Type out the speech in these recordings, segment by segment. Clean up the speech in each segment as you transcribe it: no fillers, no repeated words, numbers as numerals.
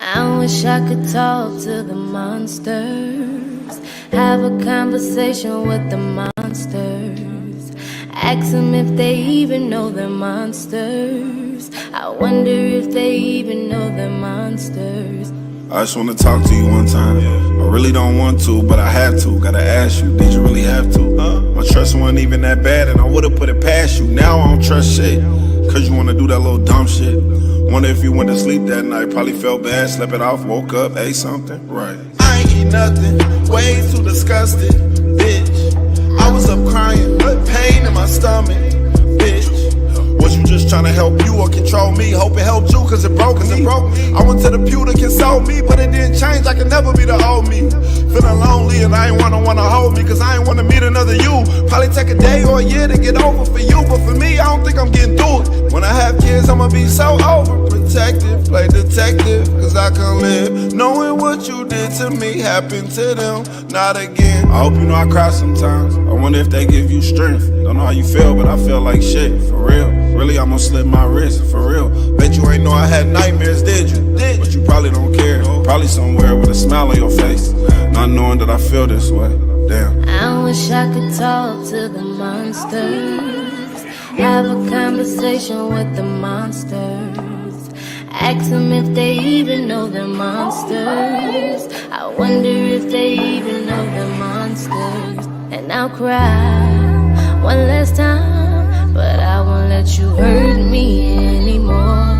I wish I could talk to the monsters, have a conversation with the monsters, ask them if they even know they're monsters. I wonder if they even know they're monsters. I just wanna talk to you one time. I really don't want to, but I have to. Gotta ask you, did you really have to? My trust wasn't even that bad, and I would've put it past you. Now I don't trust shit, cause you wanna do that little dumb shit. Wonder if you went to sleep that night, probably felt bad, slept it off, woke up, ate something, right? I ain't eat nothing, way too disgusted, bitch. I was up crying, pain in my stomach, bitch. Was you just trying to help you or control me? Hope it helped you cause it broke me. I went to the pew to console me, but it didn't change, I can never be the old me. Feeling lonely and I ain't wanna hold me, cause I ain't wanna meet another you. Probably take a day or a year to get over for you, but for me, I don't think I'm getting through it. When I have kids, I'ma be so overprotective, play detective, cause I can live knowing what you did to me happened to them, not again. I hope you know I cry sometimes, I wonder if they give you strength. Don't know how you feel, but I feel like shit, for real. Really, I'ma slip my wrist, for real. Bet you ain't know I had nightmares, did you? But you probably don't care. Probably somewhere with a smile on your face, not knowing that I feel this way. Damn. I wish I could talk to the monsters, have a conversation with the monsters, ask them if they even know they're monsters. I wonder if they even know they're monsters. And I'll cry one last time, but I won't let you hurt me anymore.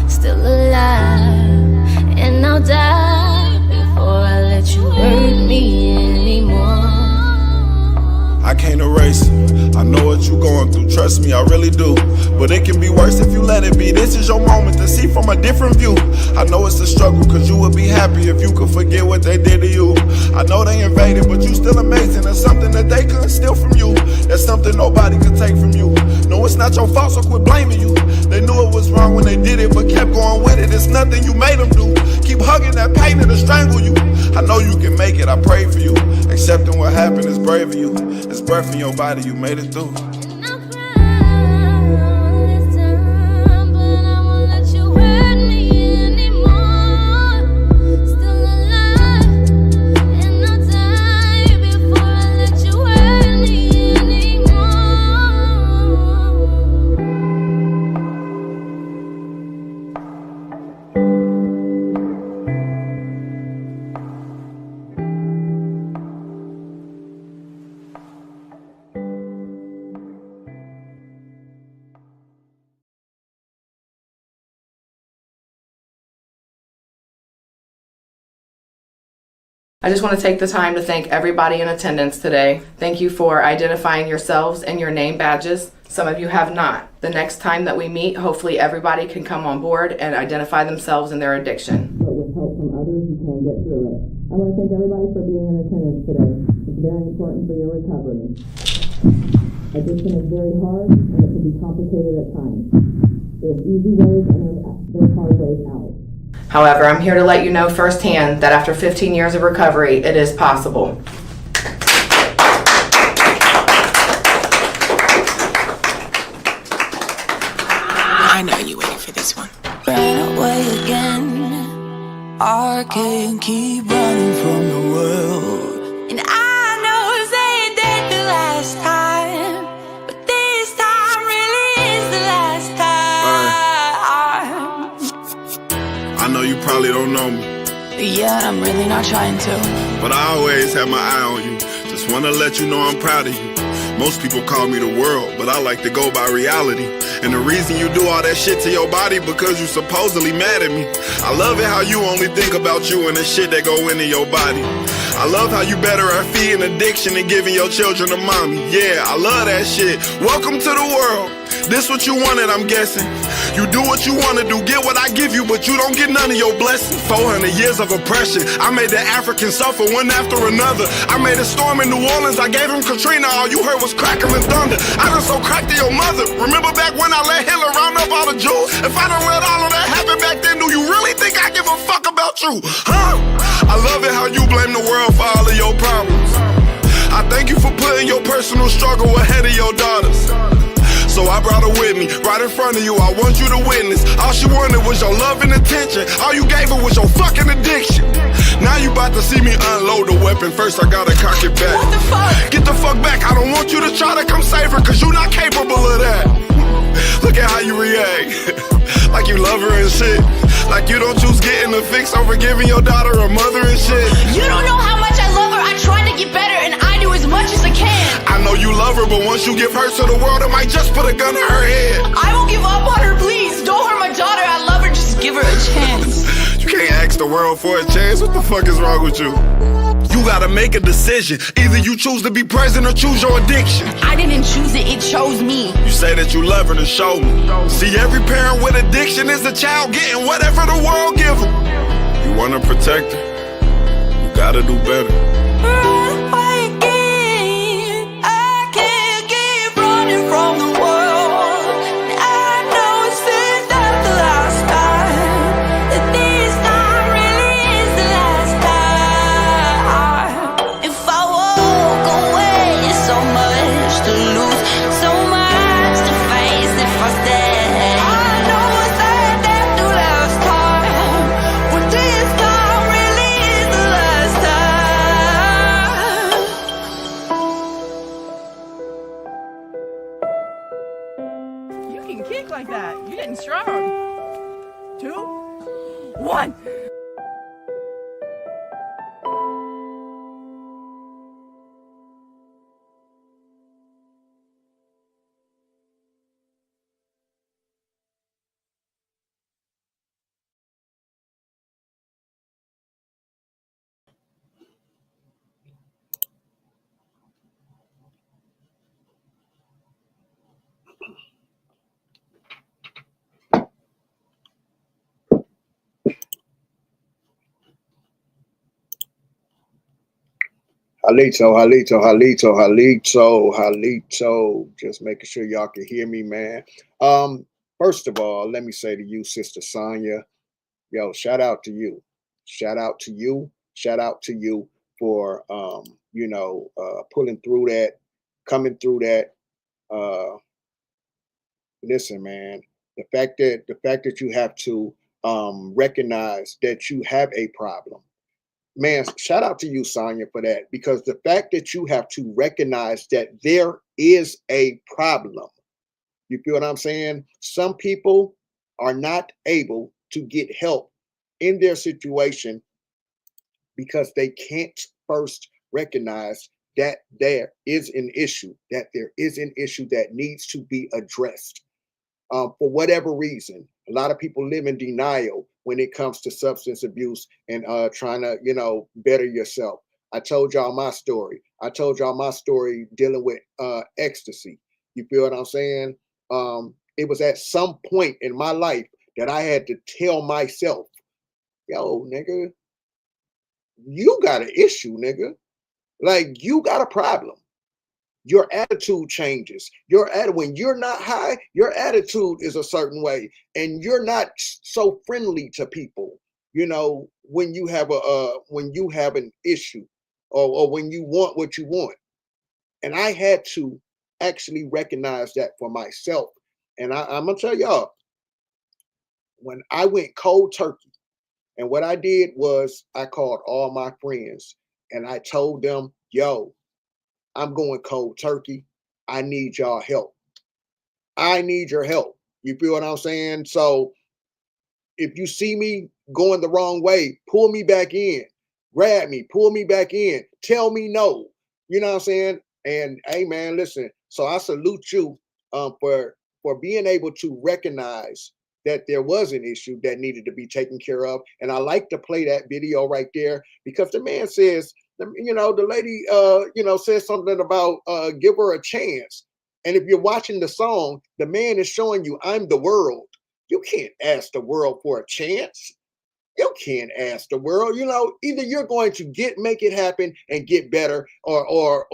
Still alive, and I'll die before I let you hurt me anymore. I can't erase it, I know what you're going through, trust me, I really do. But it can be worse if you let it be. This is your moment to see from a different view. I know it's a struggle, cause you would be happy if you could forget what they did to you. I know they invaded, but you still amazing. There's something that they couldn't steal from you. There's something nobody could take from you. No, it's not your fault, so quit blaming you. They knew it was wrong when they did it, but kept going with it. It's nothing you made them do. Keep hugging that pain, it'll strangle you. I know you can make it, I pray for you. Accepting what happened is brave of you. It's breath in your body, you made it through. I just want to take the time to thank everybody in attendance today. Thank you for identifying yourselves and your name badges. Some of you have not. The next time that we meet, hopefully everybody can come on board and identify themselves and their addiction. But with help from others, you can get through it. I want to thank everybody for being in attendance today. It's very important for your recovery. Addiction is very hard and it can be complicated at times. There's easy ways and there's hard ways out. However, I'm here to let you know firsthand that after 15 years of recovery, it is possible. I know you waiting for this one. Ran away again. I can't keep running from the world. And I know they did the last time, but this time really is the last time. I know you probably don't know me, Yeah, I'm really not trying to, but I always have my eye on you. Just wanna let you know I'm proud of you. Most people call me the world, but I like to go by reality. And the reason you do all that shit to your body because you supposedly mad at me. I love it how you only think about you and the shit that go into your body. I love how you better at feeding addiction and giving your children a mommy. Yeah, I love that shit. Welcome to the world. This what you wanted, I'm guessing. You do what you wanna do, get what I give you, but you don't get none of your blessings. 400 years of oppression, I made the Africans suffer one after another. I made a storm in New Orleans, I gave him Katrina, all you heard was crackling thunder. I done so cracked to your mother. Remember back when I let Hitler round up all the Jews? If I done let all of that happen back then, do you really think I give a fuck about you? Huh? I love it how you blame the world for all of your problems. I thank you for putting your personal struggle ahead of your daughters. so I brought her with me. Right in front of you, I want you to witness. All she wanted was your love and attention. All you gave her was your fucking addiction. Now you about to see me unload the weapon. First I gotta cock it back. What the fuck? Get the fuck back. I don't want you to try to come save her, cause you not capable of that. Look at how you react. Like you love her and shit. Like you don't choose getting a fix over giving your daughter a mother and shit. You don't know how much I love her. I try to get better and I do as much as I can. I know you love her, but once you give her to the world, it might just put a gun to her head. I won't give up on her, please. Don't hurt my daughter. I love her. Just give her a chance. You can't ask the world for a chance. What the fuck is wrong with you? You gotta make a decision. Either you choose to be present or choose your addiction. I didn't choose it. It chose me. You say that you love her to show me. See, every parent with addiction is a child getting whatever the world give them. You wanna protect her? You gotta do better. Run away again. I can't keep running from the world. I know it's not the last time. That this time really is the last time. If I walk away, so much to lose, so much to face if I stay. I know it's not the last time, but this time really is the last time. You can kick like that. You're getting strong. 2, 1. Halito. Just making sure y'all can hear me, man. First of all, let me say to you, Sister Sonya, yo, shout out to you. Shout out to you. Shout out to you for pulling through that, coming through that. Listen, man, the fact that you have to recognize that you have a problem. Man, shout out to you, Sonya, for that, because the fact that you have to recognize that there is a problem. You feel what I'm saying? Some people are not able to get help in their situation because they can't first recognize that there is an issue, that needs to be addressed. For whatever reason, a lot of people live in denial when it comes to substance abuse and trying to, better yourself. I told y'all my story. Dealing with ecstasy. You feel what I'm saying? It was at some point in my life that I had to tell myself, yo, nigga, you got an issue, nigga. Like, you got a problem. Your attitude changes. When you're not high, your attitude is a certain way, and you're not so friendly to people. When you have an issue, or when you want what you want. And I had to actually recognize that for myself. And I'm gonna tell y'all, when I went cold turkey, and what I did was I called all my friends and I told them, yo, I'm going cold turkey. I need y'all help. I need your help. You feel what I'm saying? So if you see me going the wrong way, pull me back in, grab me, pull me back in, tell me no. You know what I'm saying? And hey, man, listen. So I salute you for being able to recognize that there was an issue that needed to be taken care of. And I like to play that video right there because the man says, the lady, says something about give her a chance. And if you're watching the song, the man is showing you, I'm the world. You can't ask the world for a chance. You can't ask the world. Either you're going to make it happen and get better, or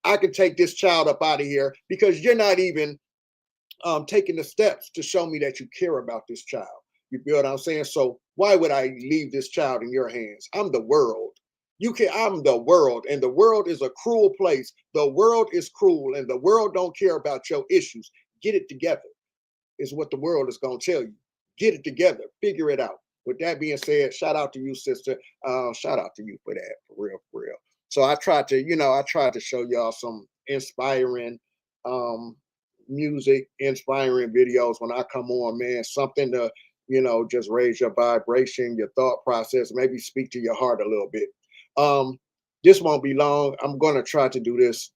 I can take this child up out of here because you're not even taking the steps to show me that you care about this child. You feel what I'm saying? So why would I leave this child in your hands? I'm the world. I'm the world, and the world is a cruel place. The world is cruel, and the world don't care about your issues. Get it together, is what the world is going to tell you. Get it together. Figure it out. With that being said, shout out to you, sister. Shout out to you for that, for real, for real. So I tried to show y'all some inspiring music, inspiring videos when I come on, man. Something to, just raise your vibration, your thought process, maybe speak to your heart a little bit. This won't be long. I'm gonna try to do this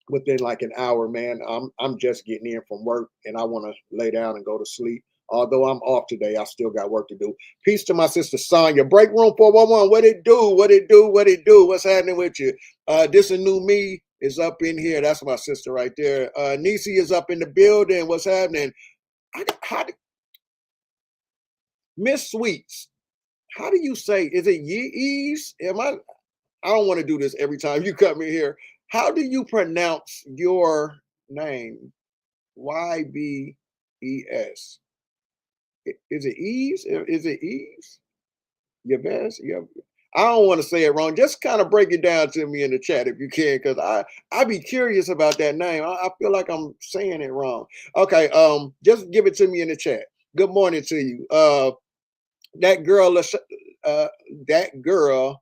within like an hour, man. I'm just getting in from work and I want to lay down and go to sleep. Although I'm off today, I still got work to do. Peace to my sister Sonya. Break room 411. What it do? What it do? What it do? What's happening with you? This a new me is up in here. That's my sister right there. Nisi is up in the building. What's happening? Miss Sweets, how do you say? Is it Yeez? I don't want to do this every time you come in here. How do you pronounce your name? YBES. Is it Eves? Is it Eves? Yves? Yeah. I don't want to say it wrong. Just kind of break it down to me in the chat if you can, because I be curious about that name. I feel like I'm saying it wrong. Okay, just give it to me in the chat. Good morning to you. That girl, Lashante. That girl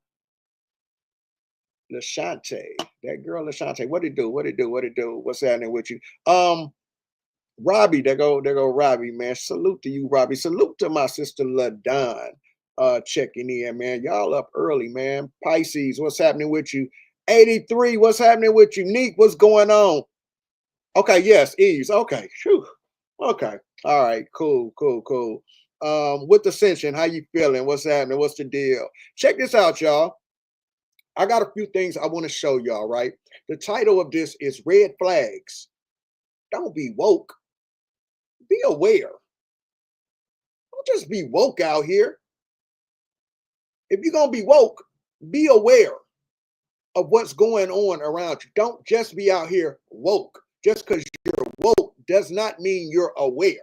Lashante. What it do? What it do? What it do? What's happening with you? Robbie, there go Robbie, man. Salute to you, Robbie. Salute to my sister LaDon. Checking in, man. Y'all up early, man. Pisces, what's happening with you? 83, what's happening with you? Neek, what's going on? Okay, yes, Eves. Okay. Whew. Okay. All right, cool. With Ascension, how you feeling? What's happening? What's the deal? Check this out, y'all. I got a few things I want to show y'all, right? The title of this is Red Flags. Don't be woke. Be aware. Don't just be woke out here. If you're going to be woke, be aware of what's going on around you. Don't just be out here woke. Just because you're woke does not mean you're aware.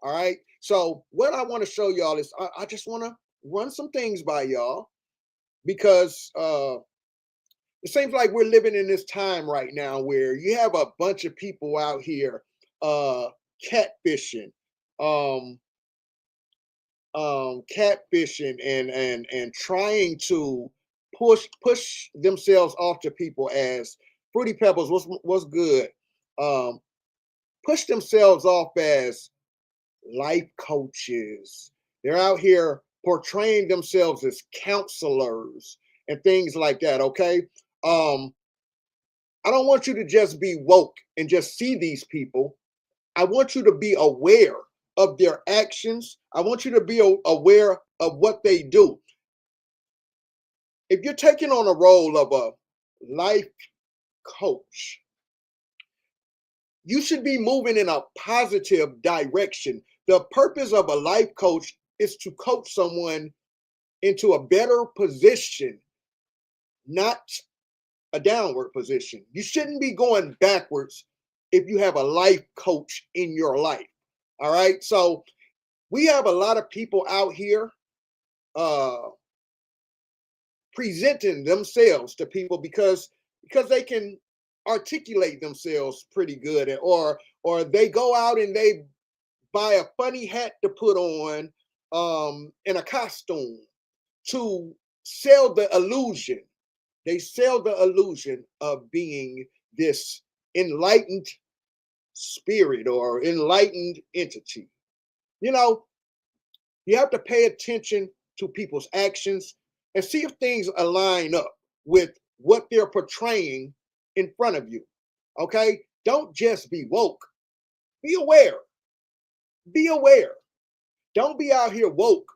All right? So what I want to show y'all is I just want to run some things by y'all because it seems like we're living in this time right now where you have a bunch of people out here catfishing, catfishing and trying to push themselves off to people as Fruity Pebbles. What's good? Push themselves off as life coaches. They're out here portraying themselves as counselors and things like that. Okay. I don't want you to just be woke and just see these people. I want you to be aware of their actions. I want you to be aware of what they do. If you're taking on a role of a life coach, you should be moving in a positive direction. The purpose of a life coach is to coach someone into a better position, not a downward position. You shouldn't be going backwards if you have a life coach in your life. All right. So we have a lot of people out here presenting themselves to people because they can articulate themselves pretty good, or they go out and they buy a funny hat to put on in a costume to sell the illusion. They sell the illusion of being this enlightened spirit or enlightened entity. You know, you have to pay attention to people's actions and see if things align up with what they're portraying in front of you. Okay? Don't just be woke. Be aware. Be aware. Don't be out here woke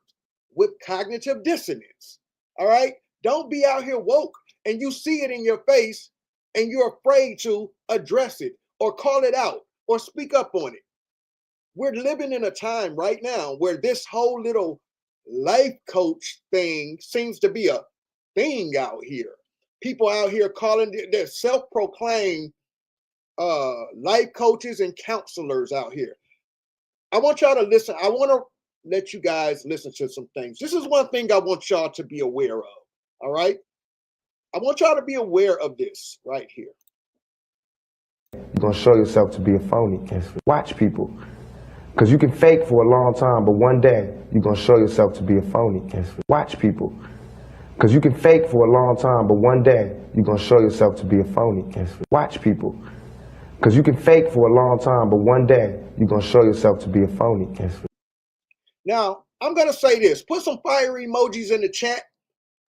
with cognitive dissonance. All right? Don't be out here woke and you see it in your face and you're afraid to address it or call it out or speak up on it. We're living in a time right now where this whole little life coach thing seems to be a thing out here. People out here calling their self-proclaimed life coaches and counselors out here. I want y'all to listen. I want to let you guys listen to some things. This is one thing I want y'all to be aware of. All right. I want y'all to be aware of this right here. You're going to show yourself to be a phony. Watch people. Because you can fake for a long time, but one day you're going to show yourself to be a phony. Watch people. Because you can fake for a long time, but one day you're going to show yourself to be a phony. Watch people. Because you can fake for a long time, but one day you're going to show yourself to be a phony. Now, I'm going to say this. Put some fire emojis in the chat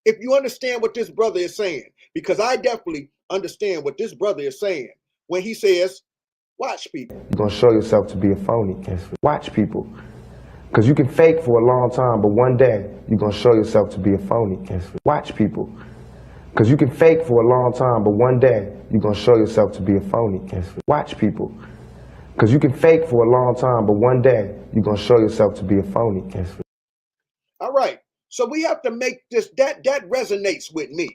if you understand what this brother is saying, because I definitely understand what this brother is saying when he says, watch people. You're going to show yourself to be a phony. Watch people. Because you can fake for a long time, but one day you're going to show yourself to be a phony. Watch people. Because you can fake for a long time, but one day you're going to show yourself to be a phony. Watch people. Because you can fake for a long time, but one day you're going to show yourself to be a phony. All right. So we have to make this, that resonates with me.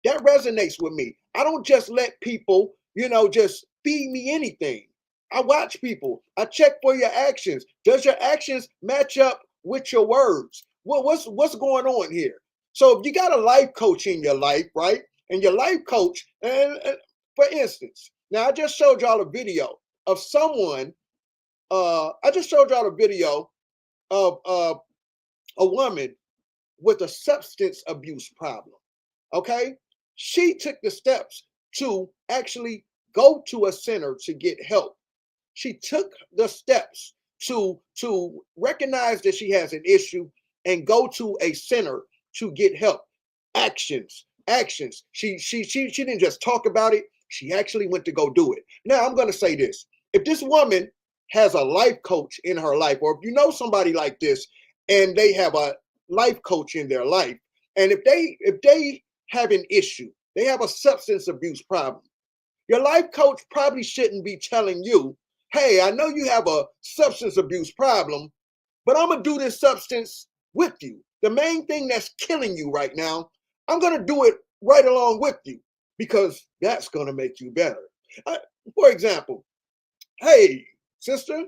That resonates with me. I don't just let people, just feed me anything. I watch people. I check for your actions. Does your actions match up with your words? Well, what's going on here? So if you got a life coach in your life, right? And your life coach, and for instance, now I just showed y'all a video of someone. I just showed y'all a video of a woman with a substance abuse problem. Okay, she took the steps to actually go to a center to get help. She took the steps to recognize that she has an issue and go to a center to get help. Actions. She didn't just talk about it. She actually went to go do it. Now I'm going to say this. If this woman has a life coach in her life, or if you know somebody like this and they have a life coach in their life, and if they have an issue, they have a substance abuse problem, your life coach probably shouldn't be telling you, hey, I know you have a substance abuse problem, but I'm going to do this substance with you. The main thing that's killing you right now, I'm going to do it right along with you because that's going to make you better. For example, hey, sister,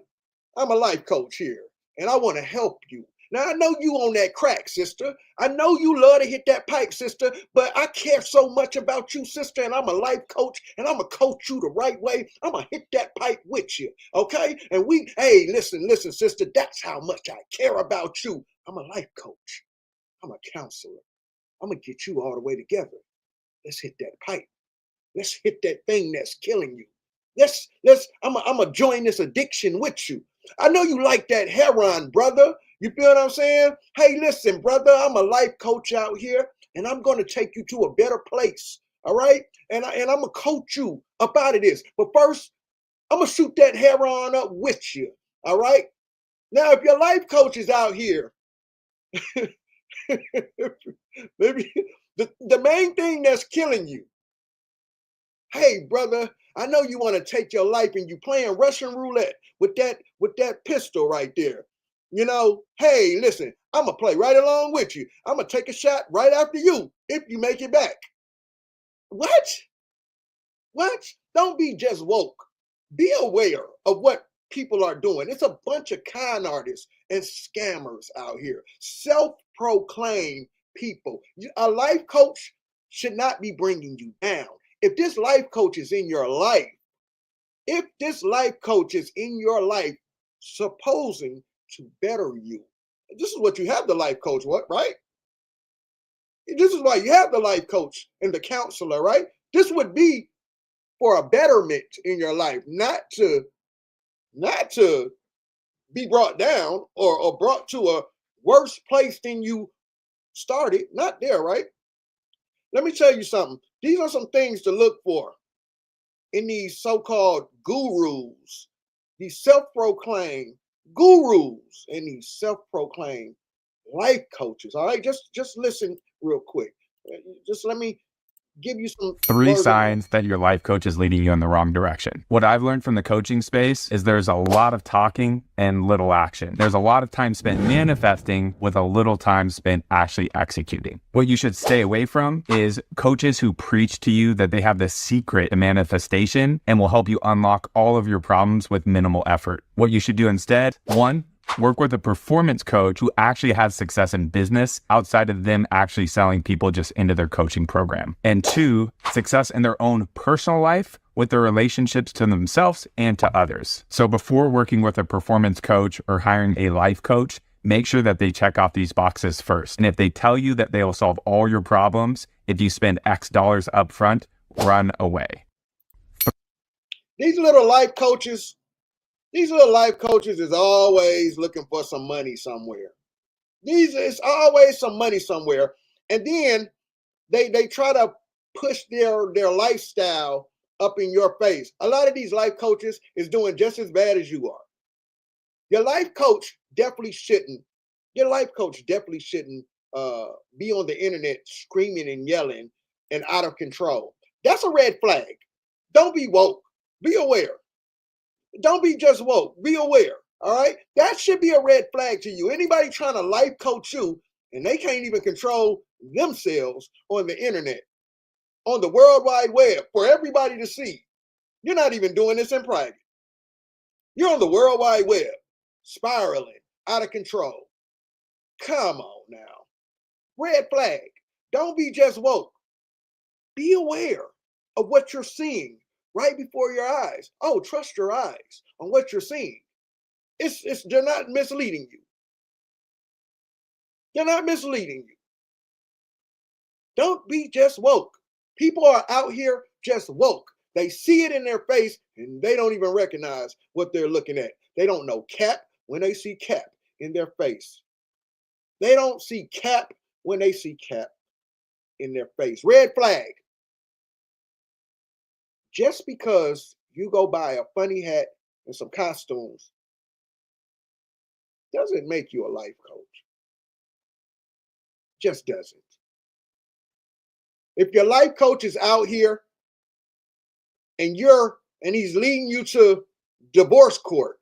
I'm a life coach here and I want to help you. Now, I know you on that crack, sister. I know you love to hit that pipe, sister, but I care so much about you, sister, and I'm a life coach, and I'm going to coach you the right way. I'm going to hit that pipe with you, okay? And hey, listen, sister, that's how much I care about you. I'm a life coach. I'm a counselor. I'm going to get you all the way together. Let's hit that pipe. Let's hit that thing that's killing you. I'm going to join this addiction with you. I know you like that heroin, brother. You feel what I'm saying? Hey, listen, brother, I'm a life coach out here, and I'm going to take you to a better place, all right? And I'm going to coach you up out of this. But first, I'm going to shoot that heroin up with you, all right? Now, if your life coach is out here, maybe the main thing that's killing you, hey, brother, I know you want to take your life and you playing Russian roulette with that pistol right there. Hey, listen, I'm going to play right along with you. I'm going to take a shot right after you if you make it back. What? Don't be just woke. Be aware of what people are doing. It's a bunch of con artists and scammers out here. Self-proclaimed people. A life coach should not be bringing you down. If this life coach is in your life, supposing to better you. This is what you have the life coach, right? This is why you have the life coach and the counselor, right? This would be for a betterment in your life, not to be brought down or brought to a worse place than you started. Not there, right? Let me tell you something. These are some things to look for in these so-called gurus, these self-proclaimed gurus and these self-proclaimed life coaches. All right, just listen real quick. Just let me give you some 3 signs that your life coach is leading you in the wrong direction. What I've learned from the coaching space is there's a lot of talking and little action. There's a lot of time spent manifesting with a little time spent actually executing. What you should stay away from is coaches who preach to you that they have the secret to manifestation and will help you unlock all of your problems with minimal effort. What you should do instead, 1, Work with a performance coach who actually has success in business outside of them actually selling people just into their coaching program. And 2, success in their own personal life with their relationships to themselves and to others. So before working with a performance coach or hiring a life coach, make sure that they check off these boxes first. And if they tell you that they will solve all your problems if you spend X dollars up front, run away. These little life coaches is always looking for some money somewhere. It's always some money somewhere. And then they try to push their lifestyle up in your face. A lot of these life coaches is doing just as bad as you are. Your life coach definitely shouldn't be on the internet screaming and yelling and out of control. That's a red flag. Don't be woke. Be aware. Don't be just woke. Be aware. All right. That should be a red flag to you. Anybody trying to life coach you and they can't even control themselves on the internet, on the World Wide Web for everybody to see. You're not even doing this in private. You're on the World Wide Web, spiraling, out of control. Come on now. Red flag. Don't be just woke. Be aware of what you're seeing right before your eyes. Oh, trust your eyes on what you're seeing. They're not misleading you. They're not misleading you. Don't be just woke. People are out here just woke. They see it in their face and they don't even recognize what they're looking at. They don't know cap when they see cap in their face. They don't see cap when they see cap in their face. Red flag. Just because you go buy a funny hat and some costumes doesn't make you a life coach. Just doesn't. If your life coach is out here and he's leading you to divorce court,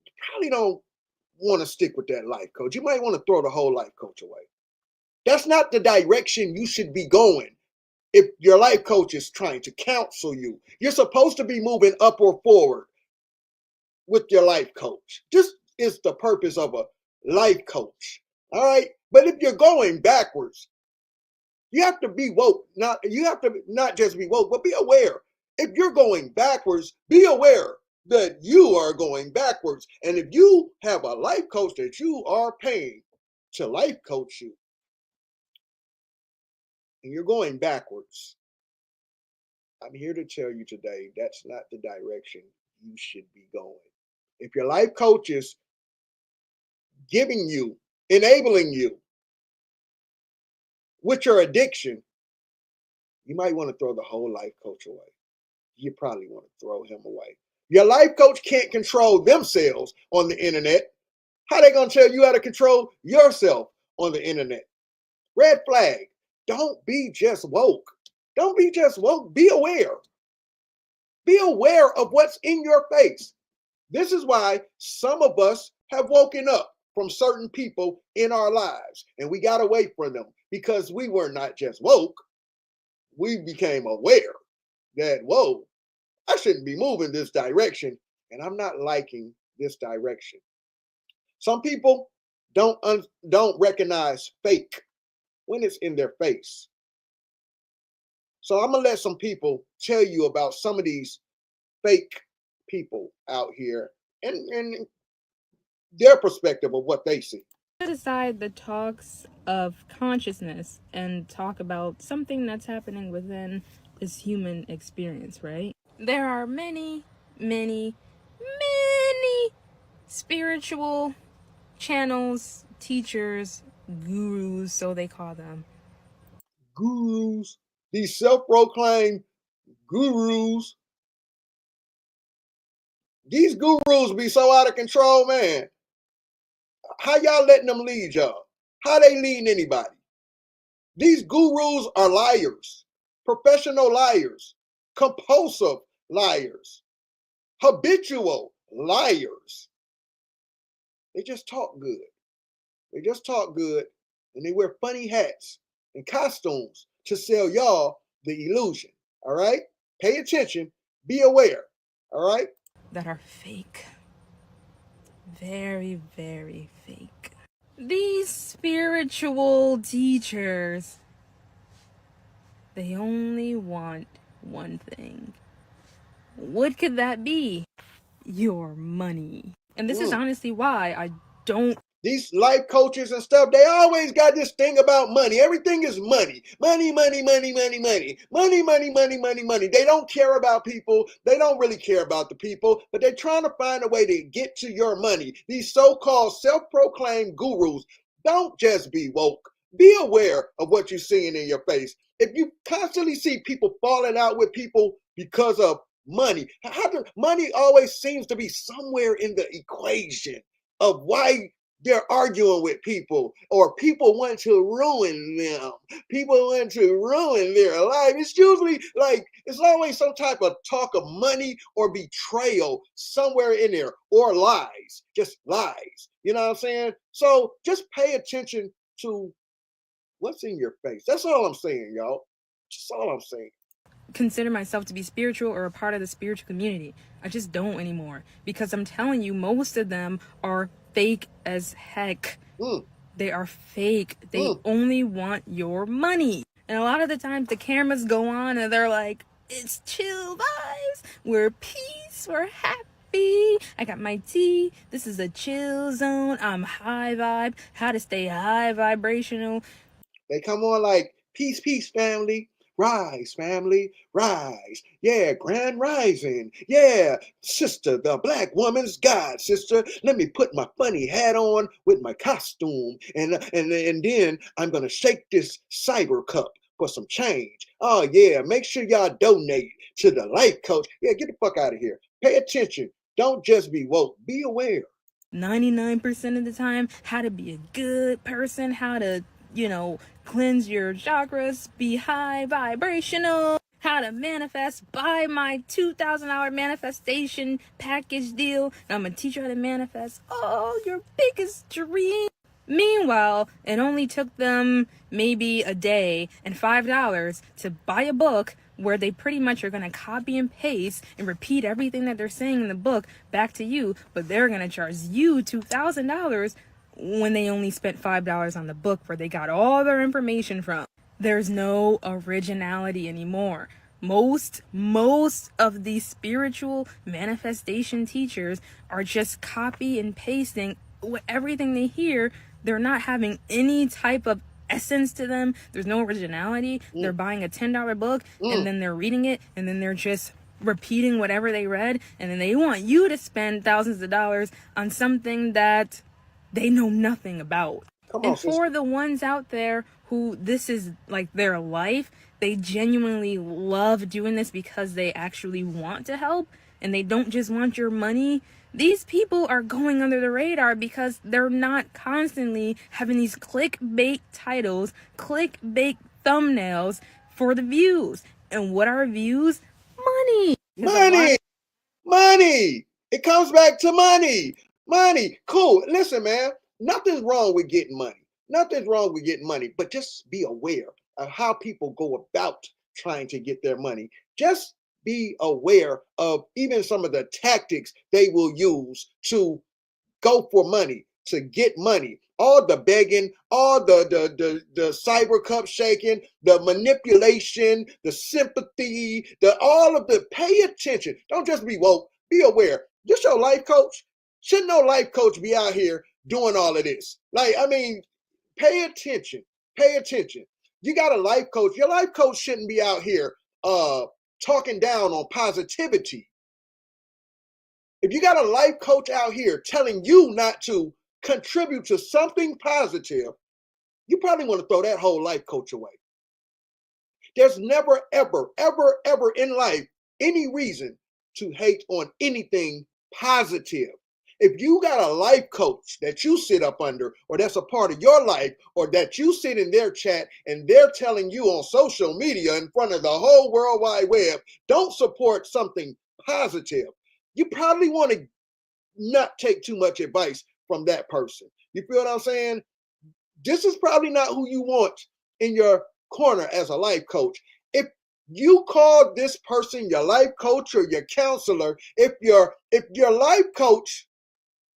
you probably don't want to stick with that life coach. You might want to throw the whole life coach away. That's not the direction you should be going. If your life coach is trying to counsel you, you're supposed to be moving up or forward with your life coach. This is the purpose of a life coach. All right. But if you're going backwards, you have to be woke. You have to not just be woke, but be aware. If you're going backwards, be aware that you are going backwards. And if you have a life coach that you are paying to life coach you, and you're going backwards, I'm here to tell you today that's not the direction you should be going. If your life coach is enabling you with your addiction, you might want to throw the whole life coach away. You probably want to throw him away. Your life coach can't control themselves on the internet. How they going to tell you how to control yourself on the internet? Red flag. Don't be just woke. Don't be just woke. Be aware. Be aware of what's in your face. This is why some of us have woken up from certain people in our lives and we got away from them because we were not just woke. We became aware that, whoa, I shouldn't be moving this direction and I'm not liking this direction. Some people don't recognize fake when it's in their face. So I'm going to let some people tell you about some of these fake people out here and their perspective of what they see. Set aside the talks of consciousness and talk about something that's happening within this human experience, right? There are many, many, many spiritual channels, teachers, gurus, so they call them. Gurus, these self-proclaimed gurus. These gurus be so out of control, man. How y'all letting them lead y'all? How they leading anybody? These gurus are liars, professional liars, compulsive liars, habitual liars. They just talk good. They just talk good and they wear funny hats and costumes to sell y'all the illusion. All right? Pay attention. Be aware. All right? That are fake. very, very fake. These spiritual teachers, they only want one thing. What could that be? Your money. And this is honestly why I don't. These life coaches and stuff, they always got this thing about money. Everything is money. Money, money, money, money, money. Money, money, money, money, money. They don't care about people. They don't really care about the people, but they're trying to find a way to get to your money. These so-called self-proclaimed gurus, don't just be woke. Be aware of what you're seeing in your face. If you constantly see people falling out with people because of money, money always seems to be somewhere in the equation of why they're arguing with people, or people want to ruin them. People want to ruin their life. It's usually like, it's always some type of talk of money or betrayal somewhere in there, or lies, just lies. You know what I'm saying? So just pay attention to what's in your face. That's all I'm saying, y'all. That's all I'm saying. Consider myself to be spiritual or a part of the spiritual community. I just don't anymore, because I'm telling you, most of them are fake as heck. They are fake. They only want your money. And a lot of the times the cameras go on and they're like, it's chill vibes, we're peace, we're happy, I got my tea, this is a chill zone, I'm high vibe, how to stay high vibrational. They come on like, peace, peace, family. Rise, family, rise. Yeah, grand rising. Yeah, sister, the black woman's God, sister. Let me put my funny hat on with my costume. And then I'm going to shake this cyber cup for some change. Oh, yeah, make sure y'all donate to the life coach. Yeah, get the fuck out of here. Pay attention. Don't just be woke. Be aware. 99% of the time, how to be a good person, how to, cleanse your chakras, be high vibrational, how to manifest, buy my $2,000 manifestation package deal. I'm gonna teach you how to manifest all your biggest dreams. Meanwhile, it only took them maybe a day and $5 to buy a book where they pretty much are going to copy and paste and repeat everything that they're saying in the book back to you, but they're going to charge you $2,000 when they only spent $5 on the book where they got all their information from. There's no originality anymore. Most of these spiritual manifestation teachers are just copy and pasting everything they hear. They're not having any type of essence to them. There's no originality. They're buying a $10 book and then they're reading it and then they're just repeating whatever they read, and then they want you to spend thousands of dollars on something that they know nothing about. And for the ones out there who this is like their life, they genuinely love doing this because they actually want to help and they don't just want your money. These people are going under the radar because they're not constantly having these clickbait titles, clickbait thumbnails for the views. And what are views? Money. Money. It comes back to money. Money. Cool. Listen, man, nothing's wrong with getting money. Nothing's wrong with getting money, but just be aware of how people go about trying to get their money. Just be aware of even some of the tactics they will use to go for money, to get money. All the begging, all the cyber cup shaking, the manipulation, the sympathy, all of the, pay attention. Don't just be woke, be aware. This your life coach? Shouldn't no life coach be out here doing all of this? Like, I mean, pay attention. Pay attention. You got a life coach. Your life coach shouldn't be out here talking down on positivity. If you got a life coach out here telling you not to contribute to something positive, you probably want to throw that whole life coach away. There's never, ever, ever, ever in life any reason to hate on anything positive. If you got a life coach that you sit up under, or that's a part of your life, or that you sit in their chat and they're telling you on social media in front of the whole World Wide Web, don't support something positive, you probably want to not take too much advice from that person. You feel what I'm saying? This is probably not who you want in your corner as a life coach. If you call this person your life coach or your counselor, if your life coach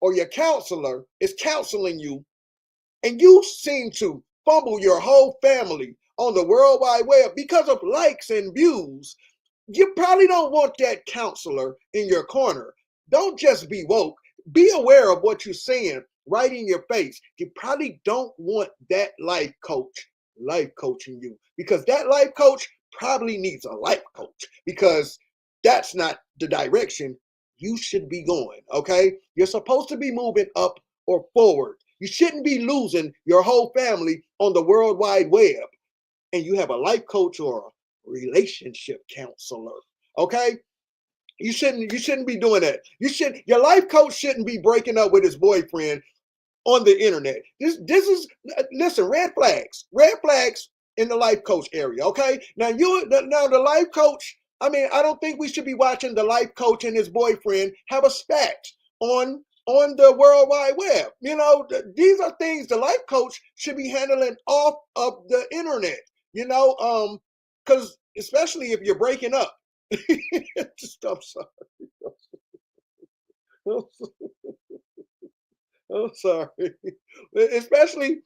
or your counselor is counseling you, and you seem to fumble your whole family on the World Wide Web because of likes and views, you probably don't want that counselor in your corner. Don't just be woke. Be aware of what you're saying right in your face. You probably don't want that life coaching you, because that life coach probably needs a life coach, because that's not the direction you should be going, okay? You're supposed to be moving up or forward. You shouldn't be losing your whole family on the World Wide Web, and you have a life coach or a relationship counselor, okay? You shouldn't be doing that. Your life coach shouldn't be breaking up with his boyfriend on the internet. This is, listen, red flags in the life coach area. Okay, now the life coach. I mean, I don't think we should be watching the life coach and his boyfriend have a spat on the World Wide Web. You know, these are things the life coach should be handling off of the internet. You know, because especially if you're breaking up. Just, I'm sorry. I'm sorry. Especially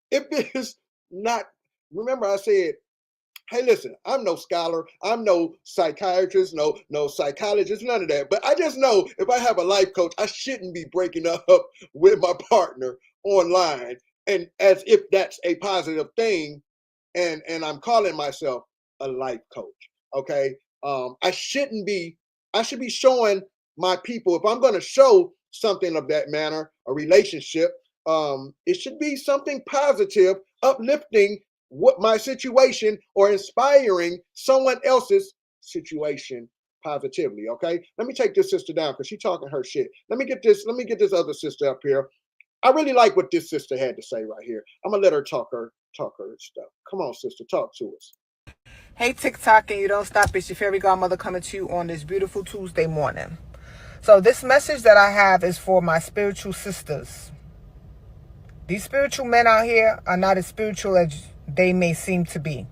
if it's not, remember I said, hey, listen, I'm no scholar, I'm no psychiatrist, no psychologist, none of that. But I just know if I have a life coach, I shouldn't be breaking up with my partner online, and as if that's a positive thing, and I'm calling myself a life coach. Okay. I should be showing my people, if I'm going to show something of that manner, a relationship, it should be something positive, uplifting what my situation, or inspiring someone else's situation positively. Okay, let me take this sister down because she's talking her shit. Let me get this other sister up here. I really like what this sister had to say right here. I'm gonna let her talk her stuff. Come on, sister, talk to us. Hey, TikTok, and you don't stop. It's your fairy godmother coming to you on this beautiful Tuesday morning. So this message that I have is for my spiritual sisters. These spiritual men out here are not as spiritual as they may seem to be.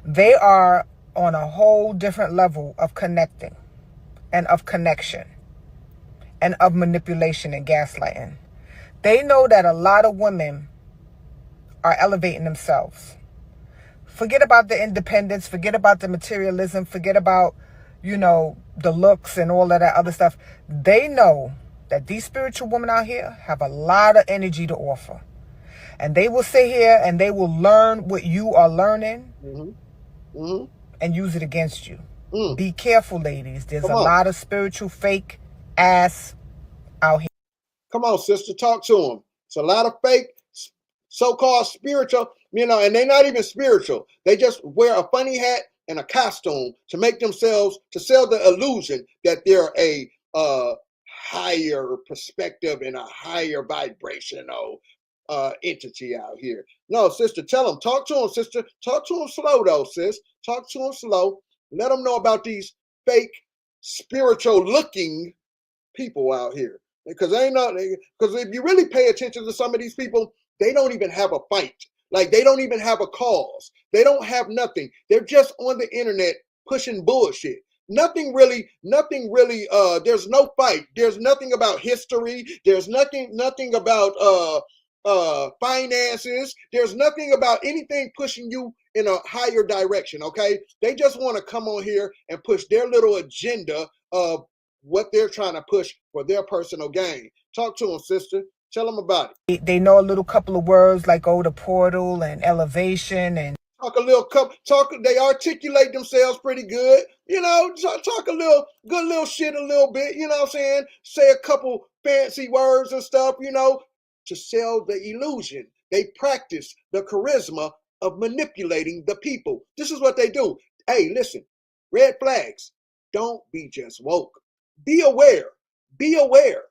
They are on a whole different level of connecting and of connection and of manipulation and gaslighting. They know that a lot of women are elevating themselves. Forget about the independence, forget about the materialism, forget about, the looks and all of that other stuff. They know that these spiritual women out here have a lot of energy to offer. And they will sit here and they will learn what you are learning and use it against you. Be careful, ladies. There's a lot of spiritual fake ass out here. Come on, sister, talk to them. It's a lot of fake so-called spiritual, and they're not even spiritual. They just wear a funny hat and a costume to make themselves, to sell the illusion that they're a higher perspective and a higher vibrational entity out here. No, sister, tell them, talk to them, sister. Talk to them slow, though, sis. Talk to them slow. Let them know about these fake spiritual looking people out here. Because if you really pay attention to some of these people, they don't even have a fight. Like, they don't even have a cause. They don't have nothing. They're just on the internet pushing bullshit. Nothing really, there's no fight. There's nothing about history. There's nothing about finances. There's nothing about anything pushing you in a higher direction, okay? They just want to come on here and push their little agenda of what they're trying to push for their personal gain. Talk to them, sister. Tell them about it. They know a little couple of words like, the portal and elevation and they articulate themselves pretty good. Talk a little shit a little bit, you know what I'm saying? Say a couple fancy words and stuff, to sell the illusion. They practice the charisma of manipulating the people. This is what they do. Hey, listen, red flags. Don't be just woke. Be aware. Be aware.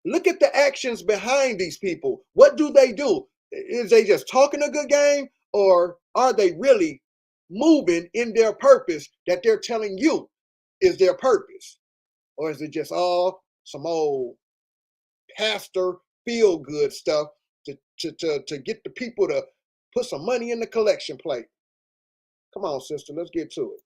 Look at the actions behind these people. What do? Is they just talking a good game, or are they really moving in their purpose that they're telling you is their purpose? Or is it just all some old pastor feel good stuff to get the people to put some money in the collection plate? Come on, sister, let's get to it.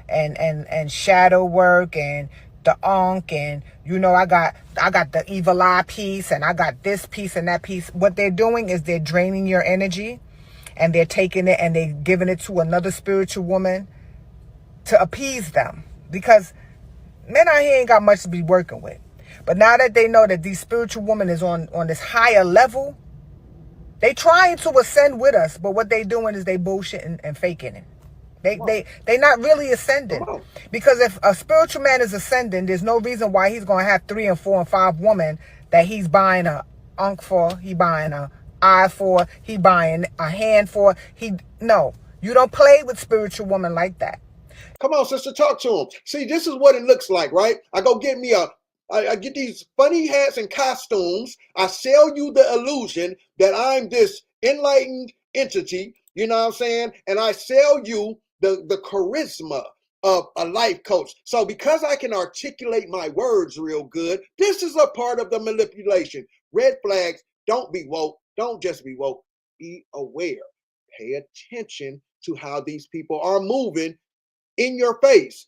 And shadow work and the Ankh, and you know, I got the evil eye piece, and I got this piece and that piece. What they're doing is they're draining your energy, and they're taking it and they're giving it to another spiritual woman to appease them, because men out here ain't got much to be working with. But now that they know that these spiritual woman is on this higher level, they trying to ascend with us, but what they doing is they bullshitting and faking it. They not really ascending. Because if a spiritual man is ascending, there's no reason why he's going to have 3 and 4 and 5 women that he's buying a unk for, he buying a eye for, he buying a hand for. No, you don't play with spiritual women like that. Come on, sister, talk to him. See, this is what it looks like, right? I go get me I get these funny hats and costumes. I sell you the illusion that I'm this enlightened entity, you know what I'm saying? And I sell you the charisma of a life coach. So because I can articulate my words real good, this is a part of the manipulation. Red flags, don't be woke. Don't just be woke. Be aware. Pay attention to how these people are moving in your face.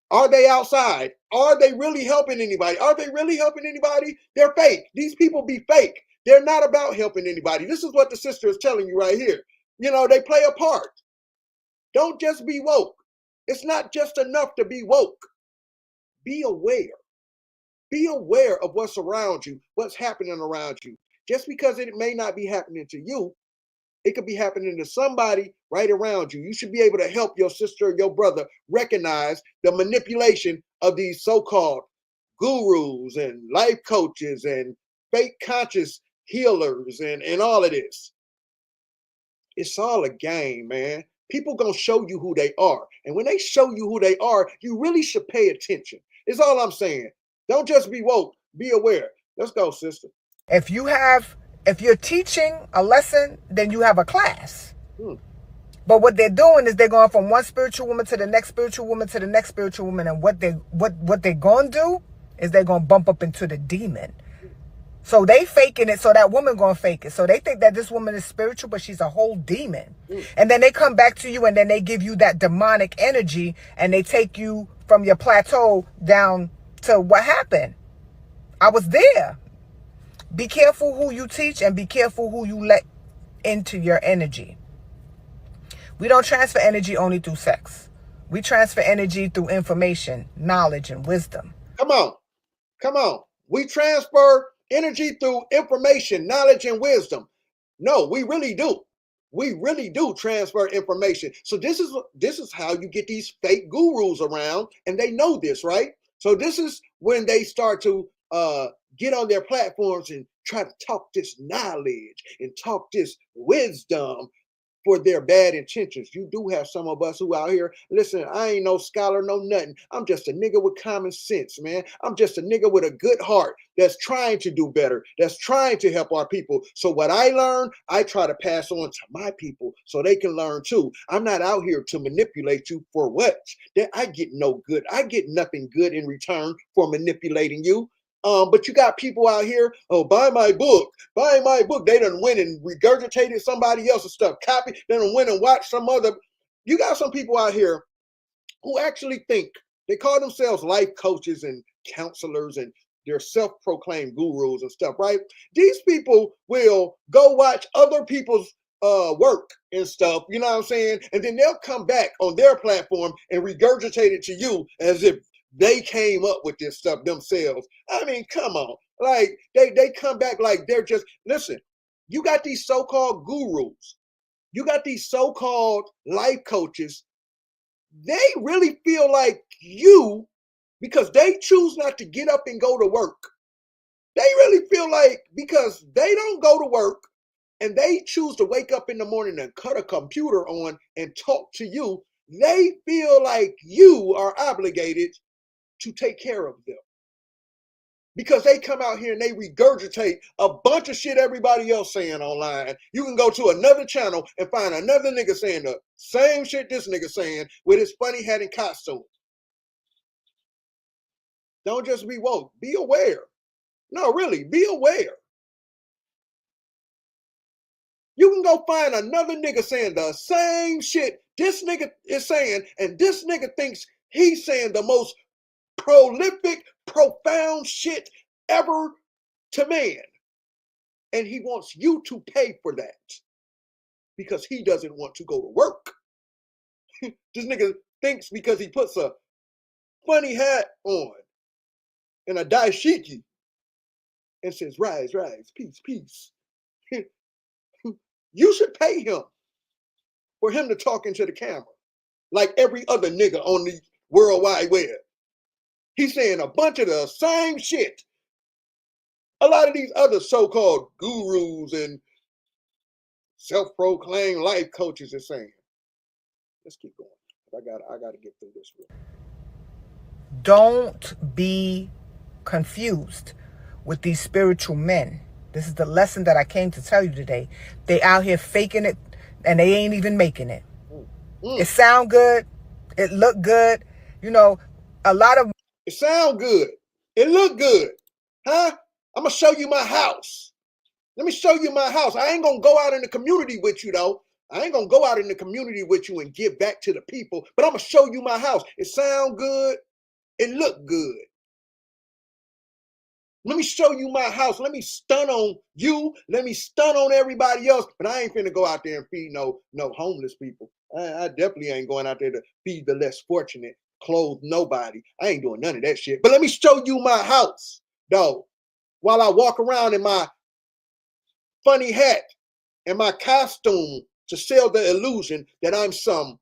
Are they outside? Are they really helping anybody? Are they really helping anybody? They're fake. These people be fake. They're not about helping anybody. This is what the sister is telling you right here. You know, they play a part. Don't just be woke. It's not just enough to be woke. Be aware. Be aware of what's around you, what's happening around you. Just because it may not be happening to you, it could be happening to somebody right around you. You should be able to help your sister or your brother recognize the manipulation of these so-called gurus and life coaches and fake conscious healers and all of this. It's all a game, man. People gonna show you who they are. And when they show you who they are, you really should pay attention. It's all I'm saying. Don't just be woke, be aware. Let's go, sister. If you're teaching a lesson, then you have a class. But what they're doing is they're going from one spiritual woman to the next spiritual woman to the next spiritual woman, and what they're going to do is they're going to bump up into the demon. So they faking it, so that woman going to fake it. So they think that this woman is spiritual, but she's a whole demon. And then they come back to you, and then they give you that demonic energy, and they take you from your plateau down to what happened. I was there. Be careful who you teach, and be careful who you let into your energy. We don't transfer energy only through sex. We transfer energy through information, knowledge, and wisdom. Come on. Come on. We transfer energy through information, knowledge, and wisdom. No, we really do. We really do transfer information. So this is how you get these fake gurus around, and they know this, right? So this is when they start to get on their platforms and try to talk this knowledge and talk this wisdom for their bad intentions. You do have some of us who out here, listen, I ain't no scholar, no nothing. I'm just a nigga with common sense, man. I'm just a nigga with a good heart that's trying to do better, that's trying to help our people. So what I learn, I try to pass on to my people so they can learn too. I'm not out here to manipulate you for what? That I get no good. I get nothing good in return for manipulating you. But you got people out here, oh, buy my book. They done went and regurgitated somebody else's stuff, copy, they done went and watched some other. You got some people out here who actually think, they call themselves life coaches and counselors, and they're self-proclaimed gurus and stuff, right? These people will go watch other people's work and stuff, you know what I'm saying? And then they'll come back on their platform and regurgitate it to you as if they came up with this stuff themselves. I mean, come on. Like, they come back like they're just, listen, you got these so-called gurus. You got these so-called life coaches. They really feel like you, because they choose not to get up and go to work. They really feel like because they don't go to work and they choose to wake up in the morning and cut a computer on and talk to you, they feel like you are obligated to take care of them. Because they come out here and they regurgitate a bunch of shit everybody else saying online. You can go to another channel and find another nigga saying the same shit this nigga saying with his funny hat and costume. Don't just be woke. Be aware. No, really, be aware. You can go find another nigga saying the same shit this nigga is saying, and this nigga thinks he's saying the most prolific, profound shit ever to man. And he wants you to pay for that because he doesn't want to go to work. This nigga thinks because he puts a funny hat on and a dashiki and says, rise, rise, peace, peace. You should pay him for him to talk into the camera like every other nigga on the World Wide Web. He's saying a bunch of the same shit a lot of these other so-called gurus and self-proclaimed life coaches are saying. Let's keep going. I gotta get through this real. Don't be confused with these spiritual men. This is the lesson that I came to tell you today. They out here faking it and they ain't even making it. It sound good. It look good. You know, a lot of... It sound good. It look good. Huh? I'm going to show you my house. Let me show you my house. I ain't going to go out in the community with you, though. I ain't going to go out in the community with you and give back to the people, but I'm going to show you my house. It sound good. It look good. Let me show you my house. Let me stun on you. Let me stun on everybody else. But I ain't finna go out there and feed no homeless people. I definitely ain't going out there to feed the less fortunate, clothe nobody. I ain't doing none of that shit. But let me show you my house, though, while I walk around in my funny hat and my costume to sell the illusion that I'm some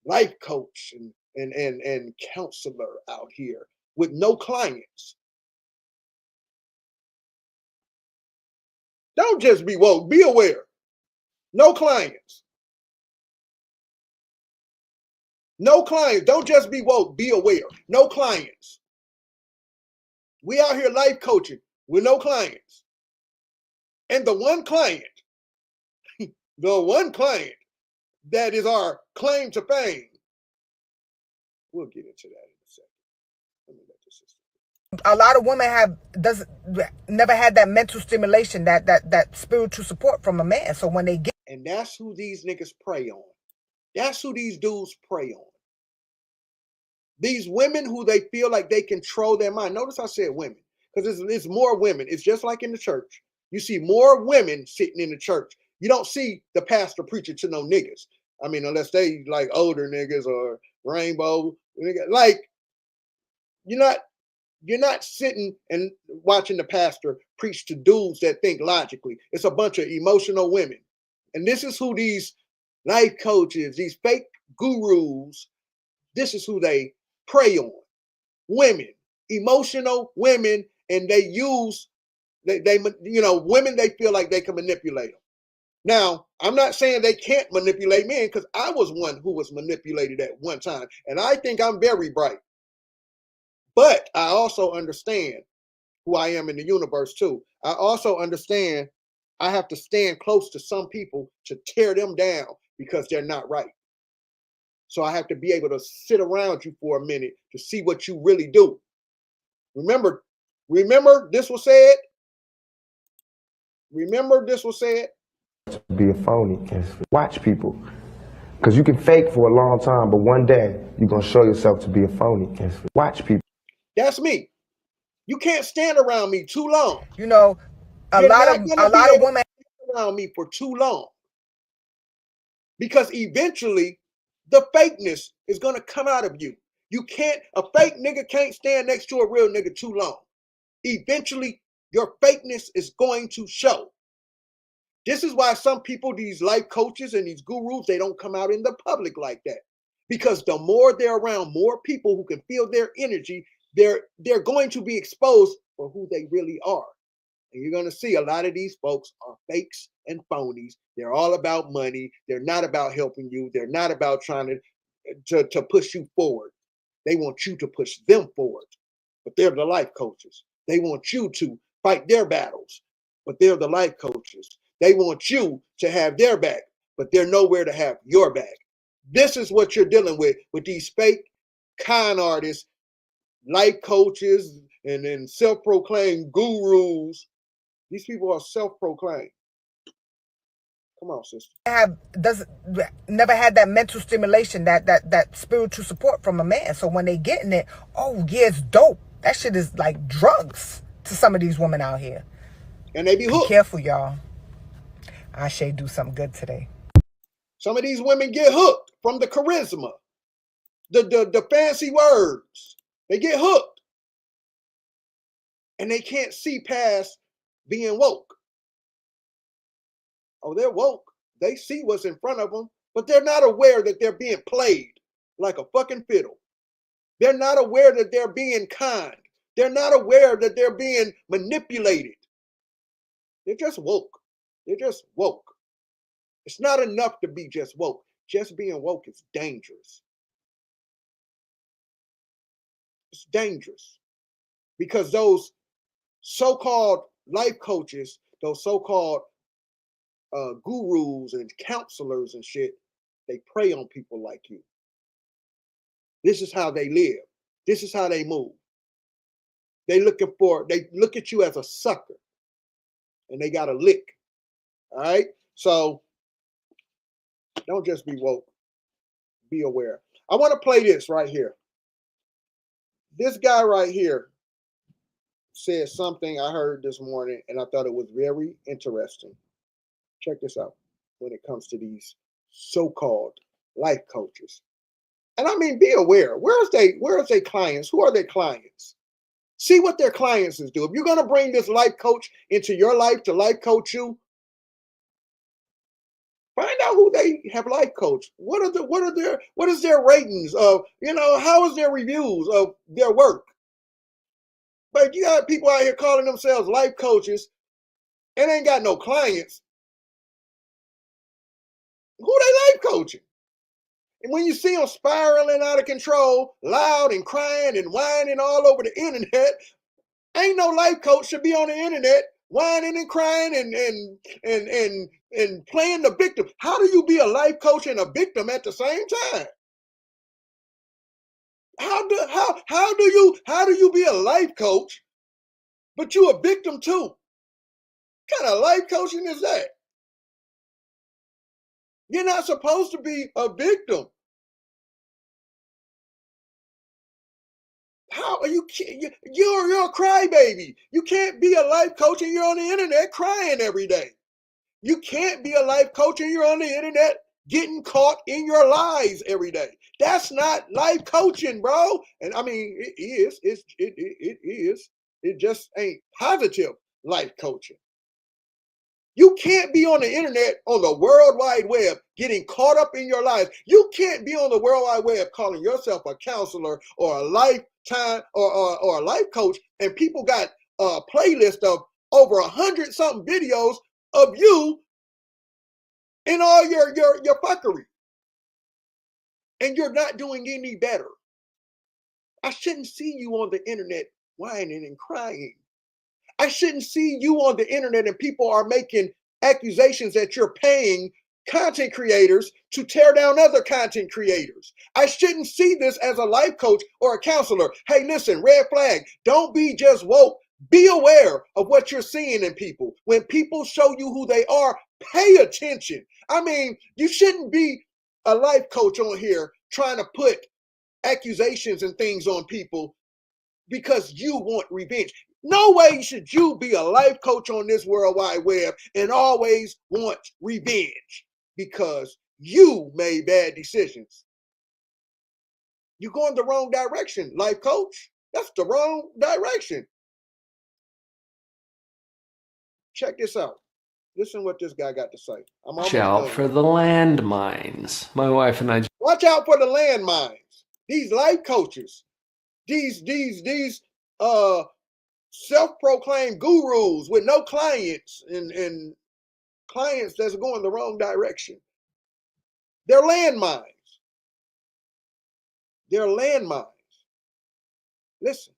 life coach and counselor out here with no clients. Don't just be woke, be aware. No clients. No clients. Don't just be woke, be aware. No clients. We out here life coaching with no clients. And the one client that is our claim to fame, we'll get into that in a second. Let me let this system. A lot of women never had that mental stimulation, that spiritual support from a man. So when they get... And that's who these niggas prey on. That's who these dudes prey on. These women who they feel like they control their mind. Notice I said women, because it's more women. It's just like in the church. You see more women sitting in the church. You don't see the pastor preaching to no niggas. I mean, unless they like older niggas or rainbow. Like, you're not sitting and watching the pastor preach to dudes that think logically. It's a bunch of emotional women. And this is who these life coaches, these fake gurus, this is who they prey on. Women, emotional women, and they use, women they feel like they can manipulate them. Now, I'm not saying they can't manipulate men, because I was one who was manipulated at one time, and I think I'm very bright. But I also understand who I am in the universe too. I also understand I have to stand close to some people to tear them down because they're not right. So I have to be able to sit around you for a minute to see what you really do. Remember this was said? Remember this was said? Be a phony. Watch people. Because you can fake for a long time, but one day you're going to show yourself to be a phony. Watch people. That's me. You can't stand around me too long. You know, a lot of women around me for too long. Because eventually the fakeness is going to come out of you. A fake nigga can't stand next to a real nigga too long. Eventually your fakeness is going to show. This is why some people, these life coaches and these gurus, they don't come out in the public like that. Because the more they're around more people who can feel their energy, they're going to be exposed for who they really are. And you're going to see a lot of these folks are fakes and phonies. They're all about money. They're not about helping you. They're not about trying to push you forward. They want you to push them forward. But they're the life coaches. They want you to fight their battles. But they're the life coaches. They want you to have their back. But they're nowhere to have your back. This is what you're dealing with these fake con artists, life coaches, and then self-proclaimed gurus. These people are self-proclaimed. Come on, sister. Never had that mental stimulation, that spiritual support from a man. So when they getting it, oh yeah, it's dope. That shit is like drugs to some of these women out here. And they be hooked. Be careful, y'all. Ashe do something good today. Some of these women get hooked from the charisma, the fancy words. They get hooked. And they can't see past being woke. Oh, they're woke. They see what's in front of them, but they're not aware that they're being played like a fucking fiddle. They're not aware that they're being kind. They're not aware that they're being manipulated. They're just woke. They're just woke. It's not enough to be just woke. Just being woke is dangerous. It's dangerous because those so-called life coaches, those so-called gurus and counselors and shit, they prey on people like you. This is how they live. This is how they move. They look at you as a sucker and they got a lick. All right. So don't just be woke. Be aware. I want to play this right here. This guy right here said something I heard this morning and I thought it was very interesting. Check this out when it comes to these so-called life coaches. And I mean, be aware. Where is their clients? Who are their clients? See what their clients is doing. If you're going to bring this life coach into your life to life coach you, find out who they have life coached. What is their ratings of, how is their reviews of their work? But you got people out here calling themselves life coaches and ain't got no clients. Who they life coaching? And when you see them spiraling out of control, loud and crying and whining all over the internet, ain't no life coach should be on the internet whining and crying and playing the victim. How do you be a life coach and a victim at the same time? How do you be a life coach, but you a victim too? What kind of life coaching is that? You're not supposed to be a victim. How are you? You're a crybaby. You can't be a life coach and you're on the internet crying every day. You can't be a life coach and you're on the internet getting caught in your lies every day. That's not life coaching, bro. And I mean, it is. It is. It just ain't positive life coaching. You can't be on the internet, on the World Wide Web, getting caught up in your lives. You can't be on the World Wide Web calling yourself a counselor or a lifetime or a life coach, and people got a playlist of over 100-something videos of you in all your fuckery. And you're not doing any better. I shouldn't see you on the internet whining and crying. I shouldn't see you on the internet and people are making accusations that you're paying content creators to tear down other content creators. I shouldn't see this as a life coach or a counselor. Hey, listen, red flag. Don't be just woke. Be aware of what you're seeing in people. When people show you who they are, pay attention. I mean, you shouldn't be a life coach on here trying to put accusations and things on people because you want revenge. No way should you be a life coach on this World Wide Web and always want revenge because you made bad decisions. You're going the wrong direction, life coach. That's the wrong direction. Check this out. Listen what this guy got to say. Watch out for the landmines. My wife and I. Watch out for the landmines. These life coaches, these self-proclaimed gurus with no clients and clients that's going the wrong direction. They're landmines. They're landmines. Listen.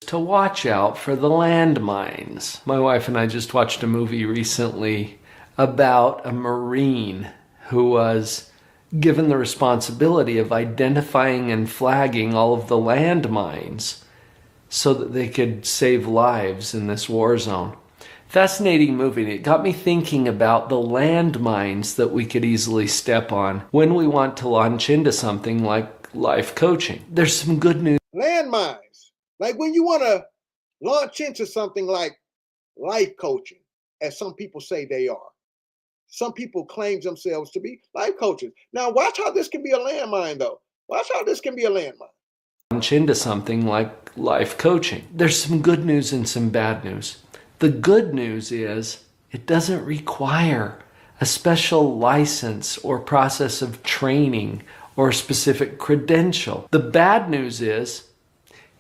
To watch out for the landmines. My wife and I just watched a movie recently about a Marine who was given the responsibility of identifying and flagging all of the landmines so that they could save lives in this war zone. Fascinating movie. It got me thinking about the landmines that we could easily step on when we want to launch into something like life coaching. There's some good news. Landmines. Like when you want to launch into something like life coaching, as some people say they are. Some people claim themselves to be life coaches. Now, watch how this can be a landmine, though. Watch how this can be a landmine. Launch into something like life coaching. There's some good news and some bad news. The good news is it doesn't require a special license or process of training or a specific credential. The bad news is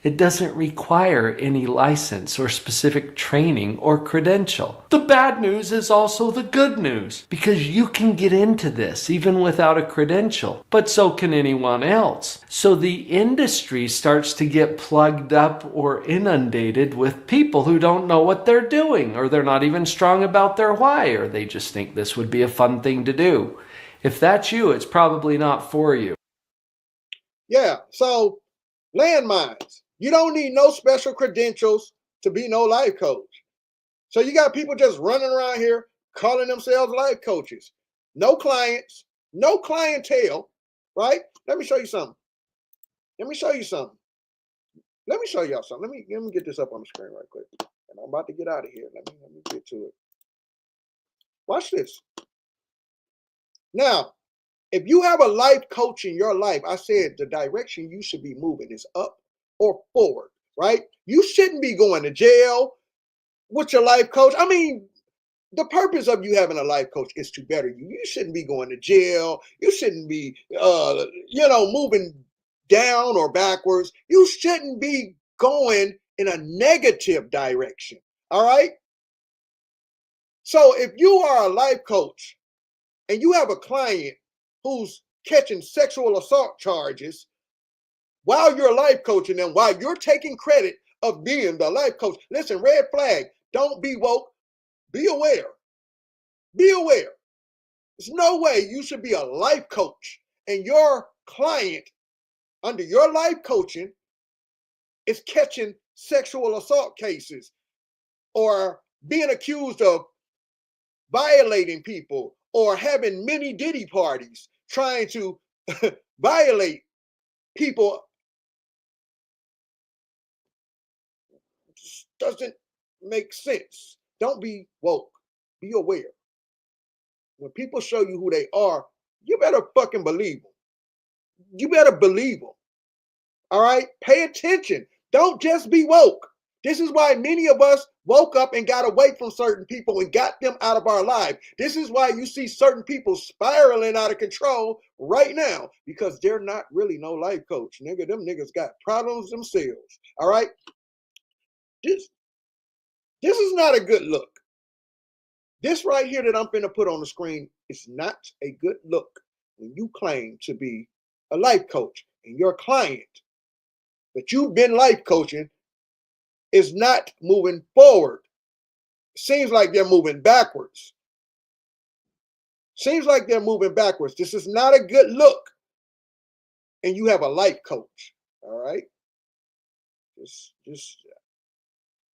it doesn't require any license or specific training or credential. The bad news is also the good news, because you can get into this even without a credential, but so can anyone else. So the industry starts to get plugged up or inundated with people who don't know what they're doing, or they're not even strong about their why, or they just think this would be a fun thing to do. If that's you, it's probably not for you. Yeah, so landmines. You don't need no special credentials to be no life coach. So you got people just running around here calling themselves life coaches. No clients, no clientele, right? Let me show you something. Let me show you something. Let me show y'all something. Let me get this up on the screen right quick. And I'm about to get out of here. Let me get to it. Watch this. Now, if you have a life coach in your life, I said the direction you should be moving is up or forward, right? You shouldn't be going to jail with your life coach. I mean, the purpose of you having a life coach is to better you. You shouldn't be going to jail. You shouldn't be, moving down or backwards. You shouldn't be going in a negative direction, all right? So if you are a life coach and you have a client who's catching sexual assault charges while you're life coaching them, while you're taking credit of being the life coach. Listen, red flag, don't be woke. Be aware. Be aware. There's no way you should be a life coach and your client under your life coaching is catching sexual assault cases or being accused of violating people or having mini ditty parties trying to violate people. Just doesn't make sense. Don't be woke. Be aware. When people show you who they are, you better fucking believe them. You better believe them. All right? Pay attention. Don't just be woke. This is why many of us woke up and got away from certain people and got them out of our life. This is why you see certain people spiraling out of control right now, because they're not really no life coach. Nigga, them niggas got problems themselves. All right? This is not a good look. This right here that I'm finna put on the screen is not a good look when you claim to be a life coach and your client that you've been life coaching is not moving forward. Seems like they're moving backwards. Seems like they're moving backwards. This is not a good look. And you have a life coach. All right.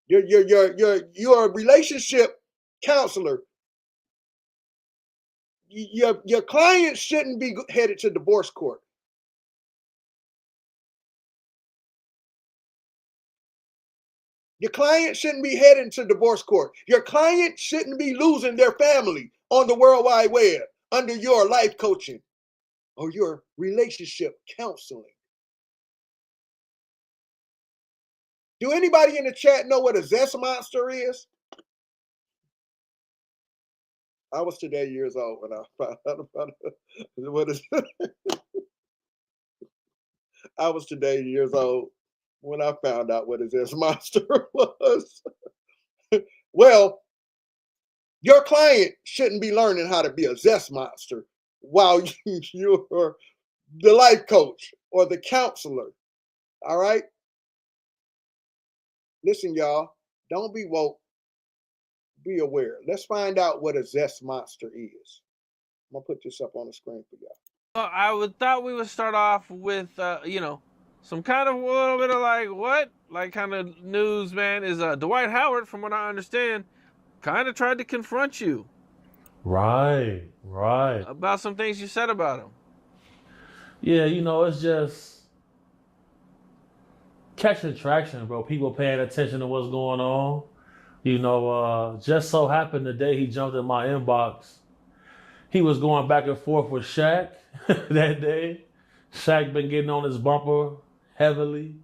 You're a relationship counselor. Your client shouldn't be headed to divorce court. Your client shouldn't be heading to divorce court. Your client shouldn't be losing their family on the World Wide Web under your life coaching or your relationship counseling. Do anybody in the chat know what a zest monster is? I was today years old when I found out about what is. I was today years old when I found out what a zest monster was. Well, your client shouldn't be learning how to be a zest monster while you're the life coach or the counselor. All right? Listen, y'all, don't be woke. Be aware. Let's find out what a zest monster is. I'm going to put this up on the screen for y'all. Well, I thought we would start off with, some kind of a little bit of like, what? Like kind of news, man, is Dwight Howard, from what I understand, kind of tried to confront you. Right. About some things you said about him. Yeah, it's just catching traction, bro. People paying attention to what's going on. Just so happened the day he jumped in my inbox, he was going back and forth with Shaq that day. Shaq been getting on his bumper heavily.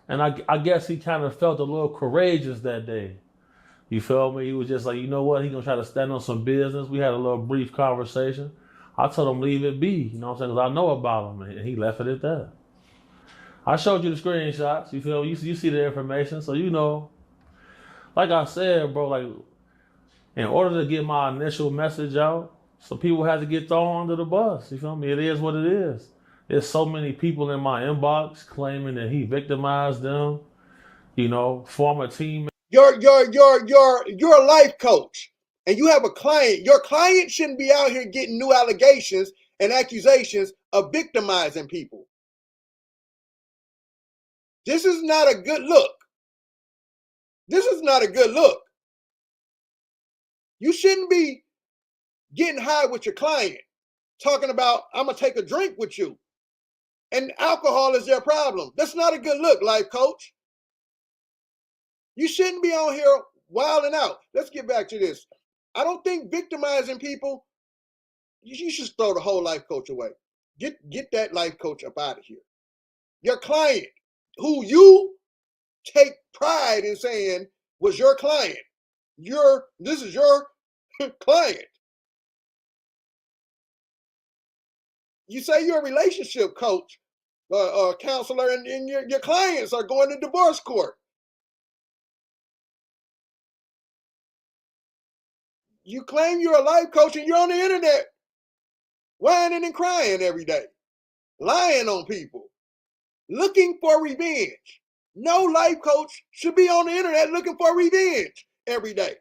And I guess he kind of felt a little courageous that day. You feel me? He was just like, you know what? He gonna try to stand on some business. We had a little brief conversation. I told him leave it be, you know what I'm saying? Because I know about him, and he left it at that. I showed you the screenshots. You feel me? You see the information, so like I said, bro. Like, in order to get my initial message out, so people had to get thrown under the bus. You feel me? It is what it is. There's so many people in my inbox claiming that he victimized them. Former teammates. You're a life coach, and you have a client. Your client shouldn't be out here getting new allegations and accusations of victimizing people. This is not a good look. This is not a good look. You shouldn't be getting high with your client, talking about, I'm going to take a drink with you, and alcohol is their problem. That's not a good look, life coach. You shouldn't be on here wilding out. Let's get back to this. I don't think victimizing people, you should throw the whole life coach away. Get that life coach up out of here. Your client, who you take pride in saying was your client. This is your client. You say you're a relationship coach or counselor, and your clients are going to divorce court. You claim you're a life coach, and you're on the internet whining and crying every day, lying on people, looking for revenge. No life coach should be on the internet looking for revenge every day.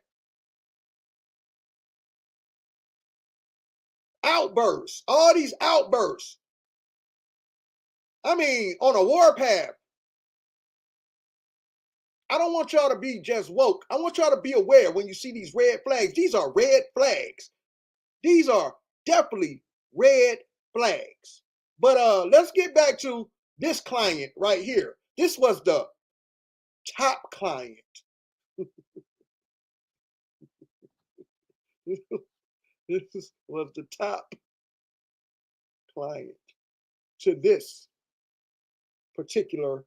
Outbursts, all these outbursts. I mean, on a warpath. I don't want y'all to be just woke. I want y'all to be aware when you see these red flags. These are red flags. These are definitely red flags. But let's get back to this client right here. This was the top client. This was the top client to this particular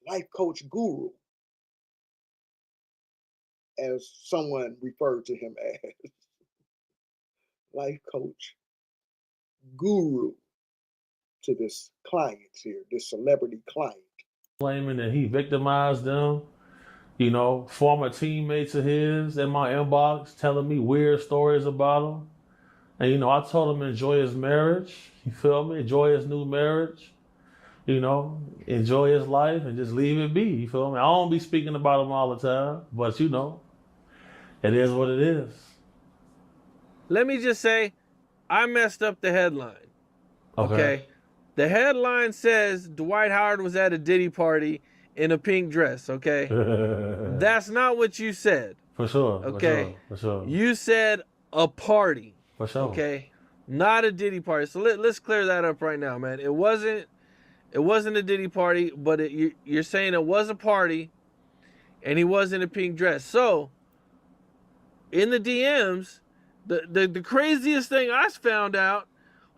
life coach guru, as someone referred to him as. Life coach guru to this client here, this celebrity client. Claiming that he victimized them. Former teammates of his in my inbox telling me weird stories about him. And, I told him enjoy his marriage. You feel me? Enjoy his new marriage. Enjoy his life and just leave it be. You feel me? I don't be speaking about him all the time, but it is what it is. Let me just say, I messed up the headline. Okay. The headline says Dwight Howard was at a Diddy party in a pink dress. Okay. That's not what you said. For sure. Okay. For sure. You said a party. For sure. Okay. Not a Diddy party. So let's clear that up right now, man. It wasn't a Diddy party, but you're saying it was a party, and he was in a pink dress. So, in the DMs, the craziest thing I found out,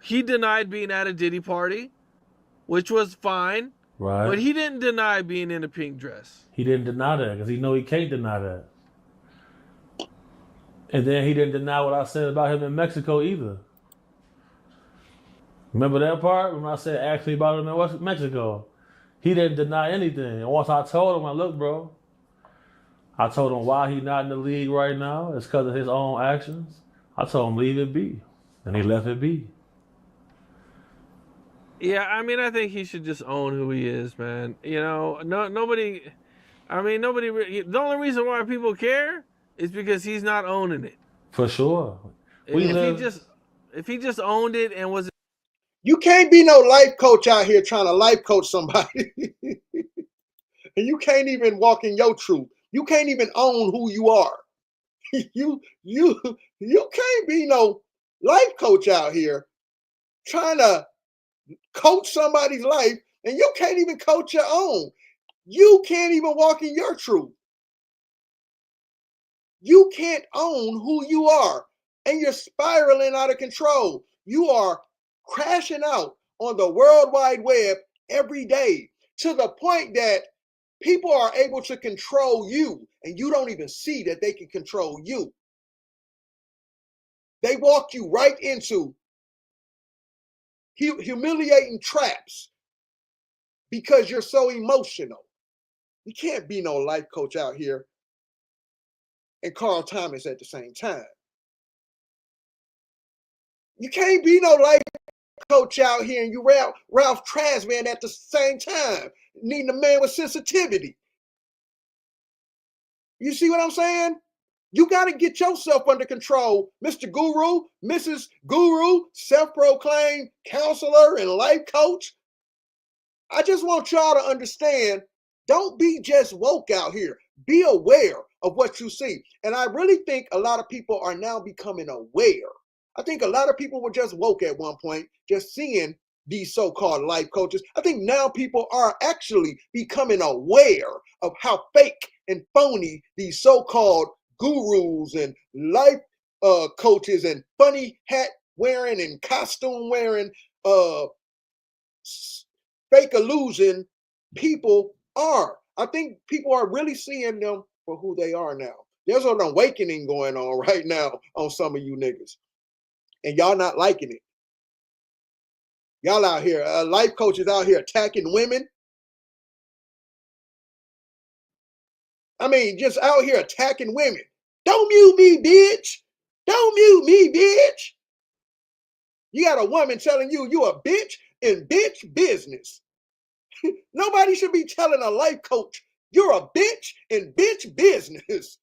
he denied being at a Diddy party, which was fine. Right. But he didn't deny being in a pink dress. He didn't deny that because he know he can't deny that. And then he didn't deny what I said about him in Mexico either. Remember that part when I said ask me about him in Mexico? He didn't deny anything. And once I told him, look, bro, I told him why he not in the league right now. It's because of his own actions. I told him leave it be. And he left it be. Yeah, I mean, I think he should just own who he is, man. Nobody. The only reason why people care is because he's not owning it. For sure. If he just owned it and was. You can't be no life coach out here trying to life coach somebody. And you can't even walk in your truth. You can't even own who you are. You can't be no life coach out here trying to coach somebody's life, and you can't even coach your own. You can't even walk in your truth. You can't own who you are, and you're spiraling out of control. You are crashing out on the World Wide Web every day to the point that people are able to control you, and you don't even see that they can control you. They walk you right into humiliating traps because you're so emotional. You can't be no life coach out here and Carl Thomas at the same time. You can't be no life coach out here and you Ralph Trasman at the same time, needing a man with sensitivity. You see what I'm saying? You got to get yourself under control, Mr. Guru, Mrs. Guru, self-proclaimed counselor and life coach. I just want y'all to understand, don't be just woke out here. Be aware of what you see. And I really think a lot of people are now becoming aware. I think a lot of people were just woke at one point, just seeing these so-called life coaches. I think now people are actually becoming aware of how fake and phony these so-called gurus and life coaches and funny hat wearing and costume wearing fake illusion people are. I think people are really seeing them for who they are now. There's an awakening going on right now on some of you niggas, and y'all not liking it. Y'all out here, life coaches out here attacking women. I mean, just out here attacking women. Don't mute me, bitch. Don't mute me, bitch. You got a woman telling you you a bitch in bitch business. Nobody should be telling a life coach you're a bitch in bitch business.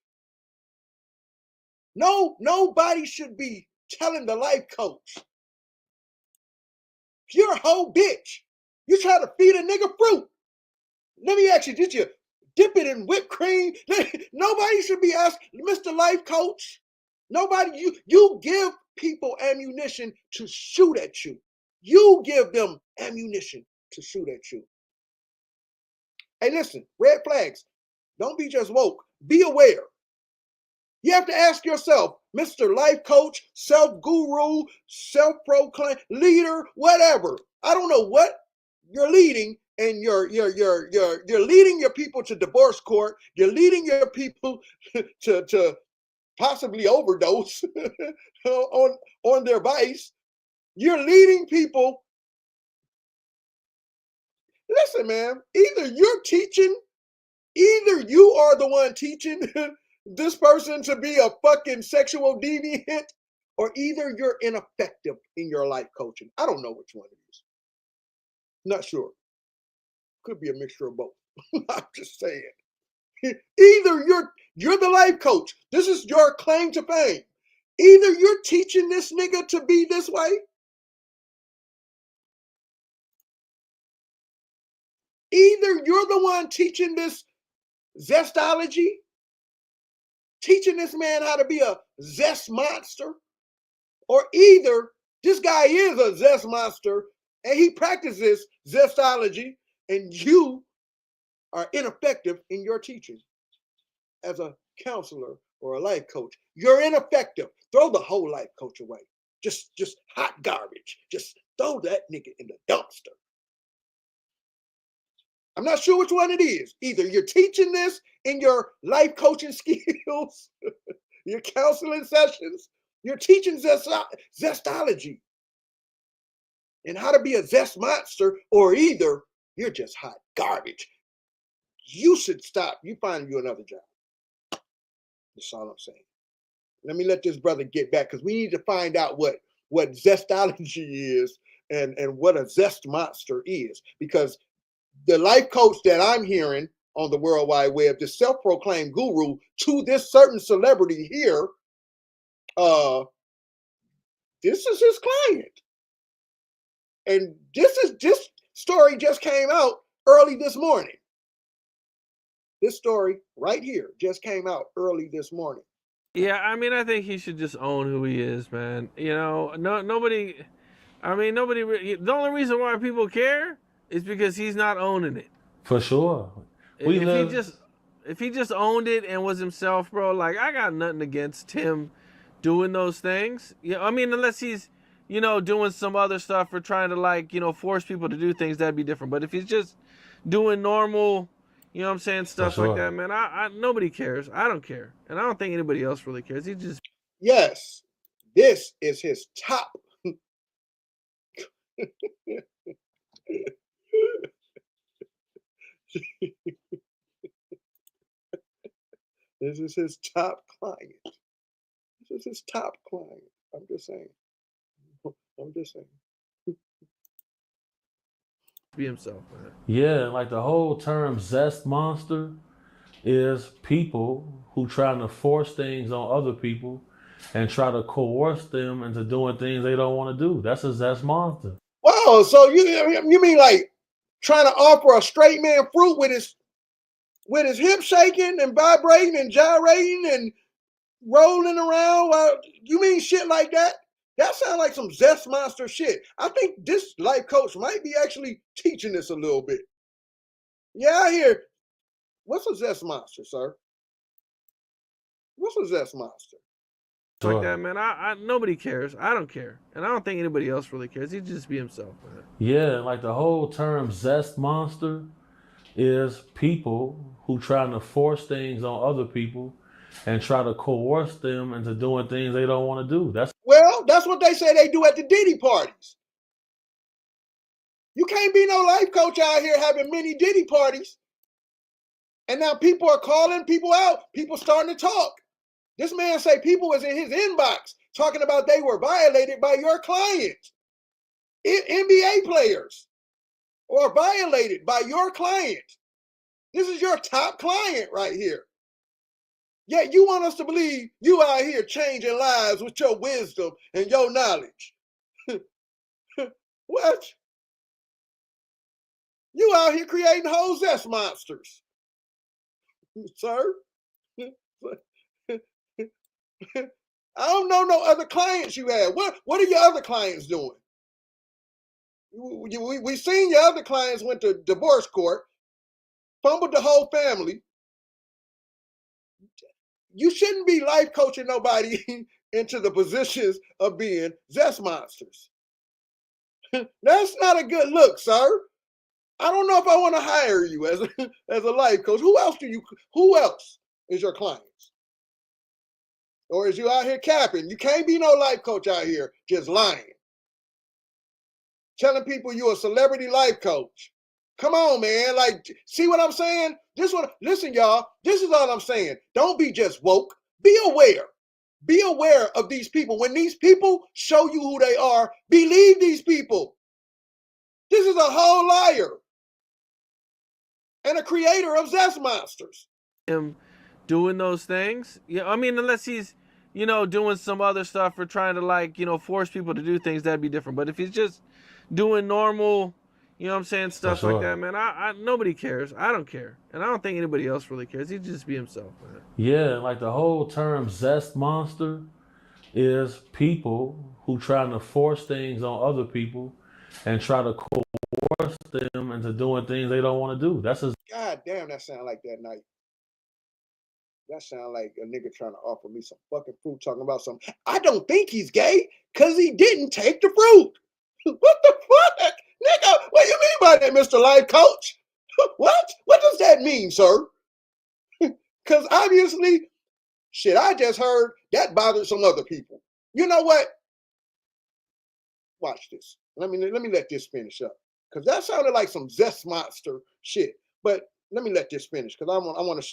No, nobody should be telling the life coach you're a whole bitch. You try to feed a nigga fruit. Let me ask you, did you dip it in whipped cream? Nobody should be asking, Mr. Life Coach. Nobody, you give people ammunition to shoot at you. You give them ammunition to shoot at you. Hey, listen, red flags. Don't be just woke. Be aware. You have to ask yourself, Mr. Life Coach, self-guru, self-proclaimed leader, whatever. I don't know what you're leading, and you're leading your people to divorce court. You're leading your people to possibly overdose on their vice. You're leading people. Listen, man, either you are the one teaching this person to be a fucking sexual deviant, or either you're ineffective in your life coaching. I don't know which one it is. Not sure. Could be a mixture of both. I'm just saying. Either you're the life coach. This is your claim to fame. Either you're teaching this nigga to be this way, either you're the one teaching this zestology, teaching this man how to be a zest monster, or either this guy is a zest monster and he practices zestology and you are ineffective in your teaching as a counselor or a life coach. You're ineffective. Throw the whole life coach away. Just hot garbage. Just throw that nigga in the dumpster. I'm not sure which one it is. Either you're teaching this in your life coaching skills, your counseling sessions, you're teaching zestology and how to be a zest monster, or either you're just hot garbage. You should stop. You find you another job. That's all I'm saying. Let me let this brother get back, because we need to find out what zestology is and what a zest monster is. Because the life coach that I'm hearing on the World Wide Web, the self-proclaimed guru to this certain celebrity here, this is his client. And this story just came out early this morning. This story right here just came out early this morning. Yeah, I mean, I think he should just own who he is, man. You know, nobody. I mean, nobody. The only reason why people care is because he's not owning it. For sure. We If he live. just, if he just owned it and was himself, bro, like I got nothing against him doing those things. Yeah, I mean, unless he's, doing some other stuff or trying to like, force people to do things, that'd be different. But if he's just doing normal, you know what I'm saying, For stuff like sure. that, man, I nobody cares. I don't care, and I don't think anybody else really cares. He just Yes, this is his top. This is his top client. This is his top client. I'm just saying. I'm just saying. be himself, man. Yeah, like the whole term zest monster is people who trying to force things on other people and try to coerce them into doing things they don't want to do. That's a zest monster. Wow, so you mean like trying to offer a straight man fruit with his hip shaking and vibrating and gyrating and rolling around? You mean shit like that? That sounds like some zest monster shit. I think this life coach might be actually teaching this a little bit. Yeah, I hear. What's a zest monster, sir? What's a zest monster? Like that, man. I nobody cares. I don't care, and I don't think anybody else really cares. He just be himself, man. Yeah, like the whole term zest monster is people who trying to force things on other people and try to coerce them into doing things they don't want to do. Well, that's what they say they do at the Diddy parties. You can't be no life coach out here having many Diddy parties. And now people are calling people out. People starting to talk. This man say people was in his inbox talking about they were violated by your client. NBA players or violated by your client. This is your top client right here. Yet you want us to believe you out here changing lives with your wisdom and your knowledge. What? You out here creating whole zest monsters, sir. I don't know no other clients you have. What are your other clients doing? We seen your other clients went to divorce court, fumbled the whole family. You shouldn't be life coaching nobody into the positions of being zest monsters. That's not a good look, sir. I don't know if I want to hire you as a life coach. Who else is your clients? Or is you out here capping? You can't be no life coach out here just lying. Telling people you're a celebrity life coach. Come on, man. Like, see what I'm saying? Listen, y'all. This is all I'm saying. Don't be just woke. Be aware. Be aware of these people. When these people show you who they are, believe these people. This is a whole liar and a creator of zest monsters. Him doing those things. Yeah, I mean, unless he's, doing some other stuff or trying to like, force people to do things, that'd be different. But if he's just doing normal, you know what I'm saying, stuff like that, man, I nobody cares. I don't care, and I don't think anybody else really cares. He just be himself, man. Yeah, like the whole term zest monster is people who trying to force things on other people and try to coerce them into doing things they don't want to do. That's a God damn, that sound like that night. That sound like a nigga trying to offer me some fucking fruit, talking about something. I don't think he's gay because he didn't take the fruit. What the fuck? Nigga, what do you mean by that, Mr. Life Coach? What? What does that mean, sir? Because obviously, shit, I just heard that bothered some other people. You know what? Watch this. Let me let this finish up. Because that sounded like some zest monster shit. But let me let this finish because I want to.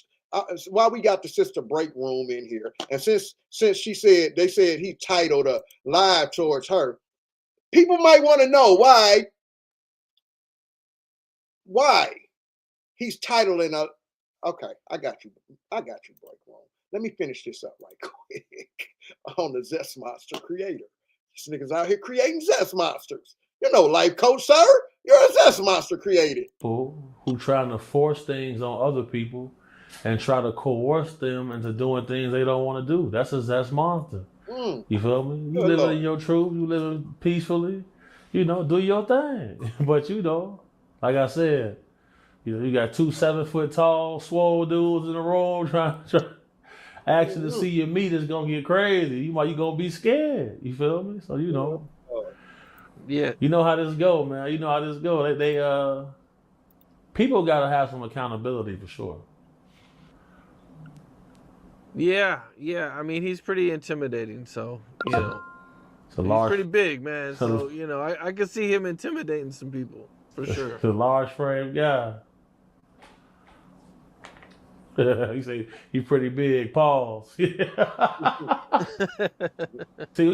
While we got the sister break room in here, and since they said he titled a live towards her, people might want to know why he's titling a. Okay, I got you, break room. Let me finish this up right quick on the zest monster creator. This nigga's out here creating zest monsters. You're no life coach, sir. You're a zest monster created. People who trying to force things on other people and try to coerce them into doing things they don't want to do. That's a zest monster. You feel me? You Good living Lord. in your truth, you living peacefully, do your thing. But like I said, you got 2 7-foot tall, swole dudes in the room trying asking to see your meat is gonna get crazy. You gonna be scared. You feel me? So Yeah. you know how this go, man. You know how this go. They people gotta have some accountability for sure. Yeah. I mean, he's pretty intimidating. So It's a he's large, pretty big, man. it's a, So I can see him intimidating some people for sure. it's a large frame guy. You say he's pretty big. Pause. See, we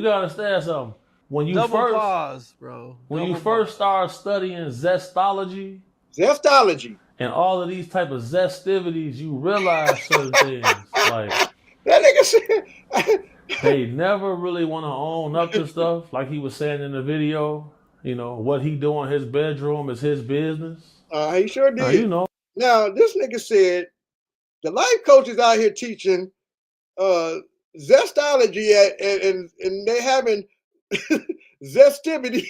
gotta understand something. When you Double first pause, bro. when you Double first pause. start studying zestology Zestology. and all of these type of zestivities, you realize certain things. Like That nigga said. they never really want to own up to stuff. Like he was saying in the video, what he do in his bedroom is his business. He sure Now did. Now this nigga said the life coach is out here teaching zestology and they having zestivity.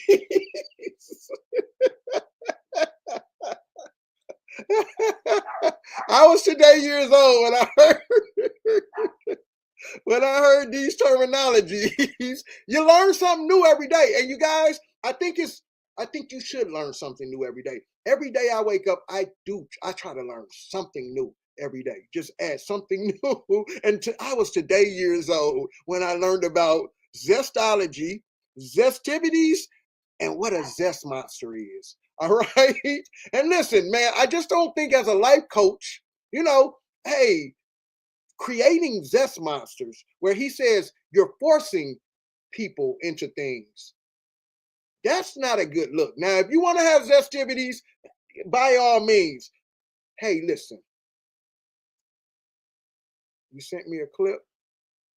I was today years old when I heard these terminologies. You learn something new every day, and you guys, I think you should learn something new every day. Every day I wake up, I try to learn something new every day. Just add something new. And I was today years old when I learned about zestology, zestivities, and what a zest monster is. All right. And listen, man, I just don't think as a life coach, hey, creating zest monsters where he says you're forcing people into things. That's not a good look. Now, if you want to have zestivities, by all means. Hey, listen. You sent me a clip.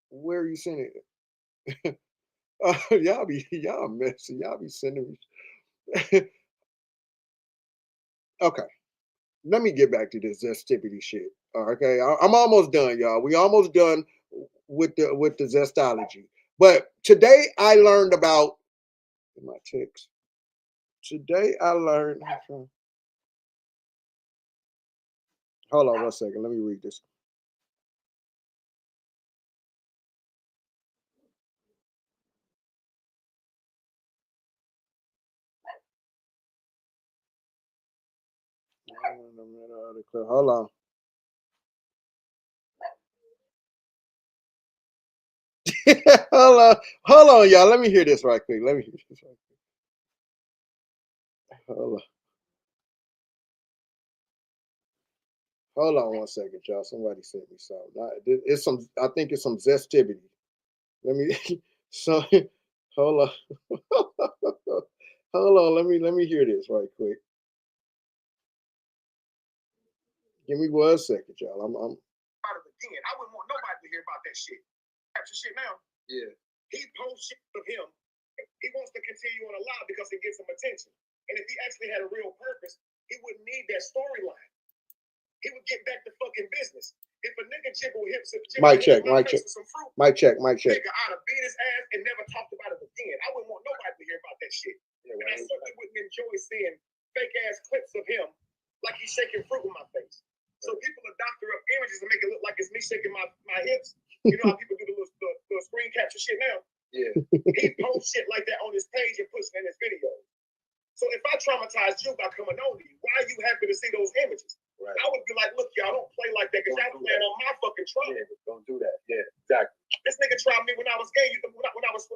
Where are you sending it? Y'all messy. Y'all be sending me. Okay. Let me get back to this zestivity shit. Okay. I'm almost done, y'all. We almost done with the zestology. But today I learned about my text. Today I learned. Hold on one second. Let me read this. Hold on. Hold on, y'all. Let me hear this right quick. Hold on one second, y'all. Somebody sent me something. It's some. I think it's some zestivity. Let me. So, hold on. Hold on. Let me hear this right quick. Give me 1 second, y'all. I'm. Again, I wouldn't want nobody to hear about that shit. Capture shit now. Yeah. He posts shit of him. He wants to continue on a lie because it gets him attention. And if he actually had a real purpose, he wouldn't need that storyline. He would get back to fucking business. If a nigga jiggle hips, mic check. Nigga, I'd have beat his ass and never talked about it again. I wouldn't want nobody to hear about that shit. Yeah, and I certainly wouldn't enjoy seeing fake ass clips of him like he's shaking fruit in my face. So people will doctor up images and make it look like it's me shaking my hips. You know how people do the screen capture shit now? Yeah. He posts shit like that on his page and puts it in his video. So if I traumatized you by coming on to you, why are you happy to see those images? Right. I would be like, look, y'all don't play like that because y'all playing on my fucking trauma. Yeah, don't do that. Yeah, exactly. This nigga tried me when I was gay. When I was.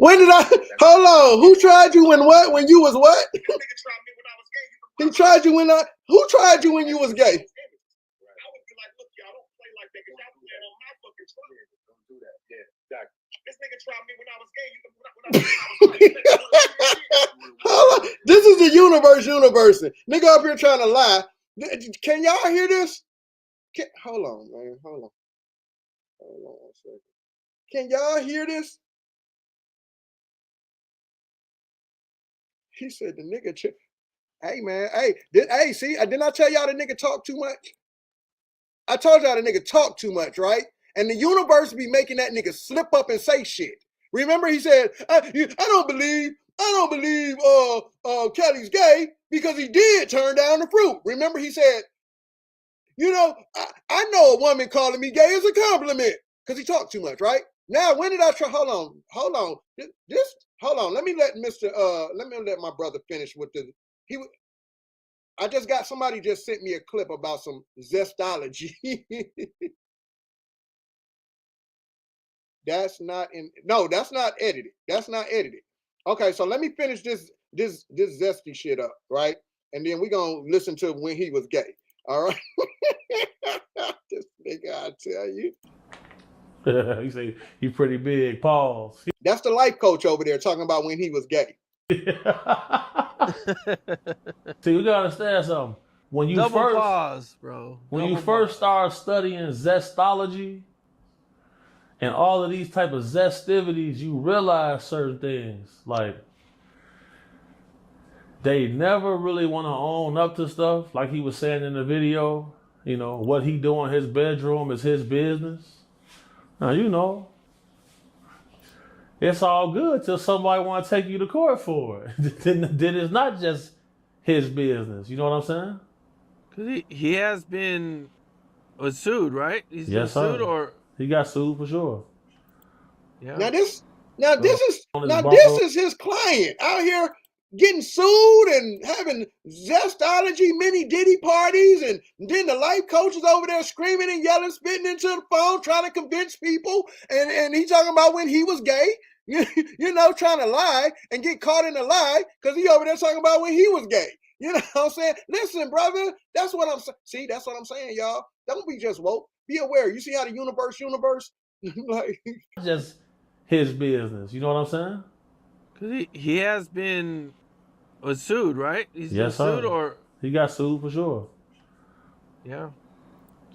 When did I? Hold on. Who tried you when what? When you was what? This nigga tried me when I was gay. He tried you when I. Who tried you when you was gay? I would be like, look, y'all don't play like that because y'all playing on my fucking trauma. Don't do that. Yeah, exactly. This nigga tried me when I was gay. This is the universe. Nigga up here trying to lie. Can y'all hear this? Hold on, man. Hold on 1 second. Can y'all hear this? He said the nigga. Hey, man. Hey, see, didn't I tell y'all the nigga talk too much? I told y'all the nigga talk too much, right? And the universe be making that nigga slip up and say shit. Remember, he said, I don't believe Kelly's gay because he did turn down the fruit. Remember, he said, I know a woman calling me gay is a compliment because he talked too much, right? Now, when did I try? Hold on. Hold on. Let me let my brother finish with the, I just got, somebody just sent me a clip about some zestology. That's not edited. That's not edited. Okay, so let me finish this zesty shit up, right? And then we're gonna listen to when he was gay. All right. This nigga, I tell you. You say he's pretty big. Pause. That's the life coach over there talking about when he was gay. See, we gotta understand something. When you Double first pause, bro. When you first start studying zestology and all of these type of zestivities, you realize certain things. Like, they never really want to own up to stuff. Like he was saying in the video, what he do in his bedroom is his business. Now, it's all good till somebody want to take you to court for it. Then it's not just his business. You know what I'm saying? Because he has been sued, right? He's been sued, or he got sued for sure. Yeah. Now this is his client out here getting sued and having zestology mini Diddy parties, and then the life coach is over there screaming and yelling, spitting into the phone, trying to convince people, and he talking about when he was gay, trying to lie and get caught in a lie because he over there talking about when he was gay. You know what I'm saying? Listen, brother, that's what I'm saying. See, that's what I'm saying, y'all. Don't be just woke. Be aware. You see how the universe, like just his business. You know what I'm saying? Because he has been sued, right? He's been sued, or he got sued for sure. Yeah.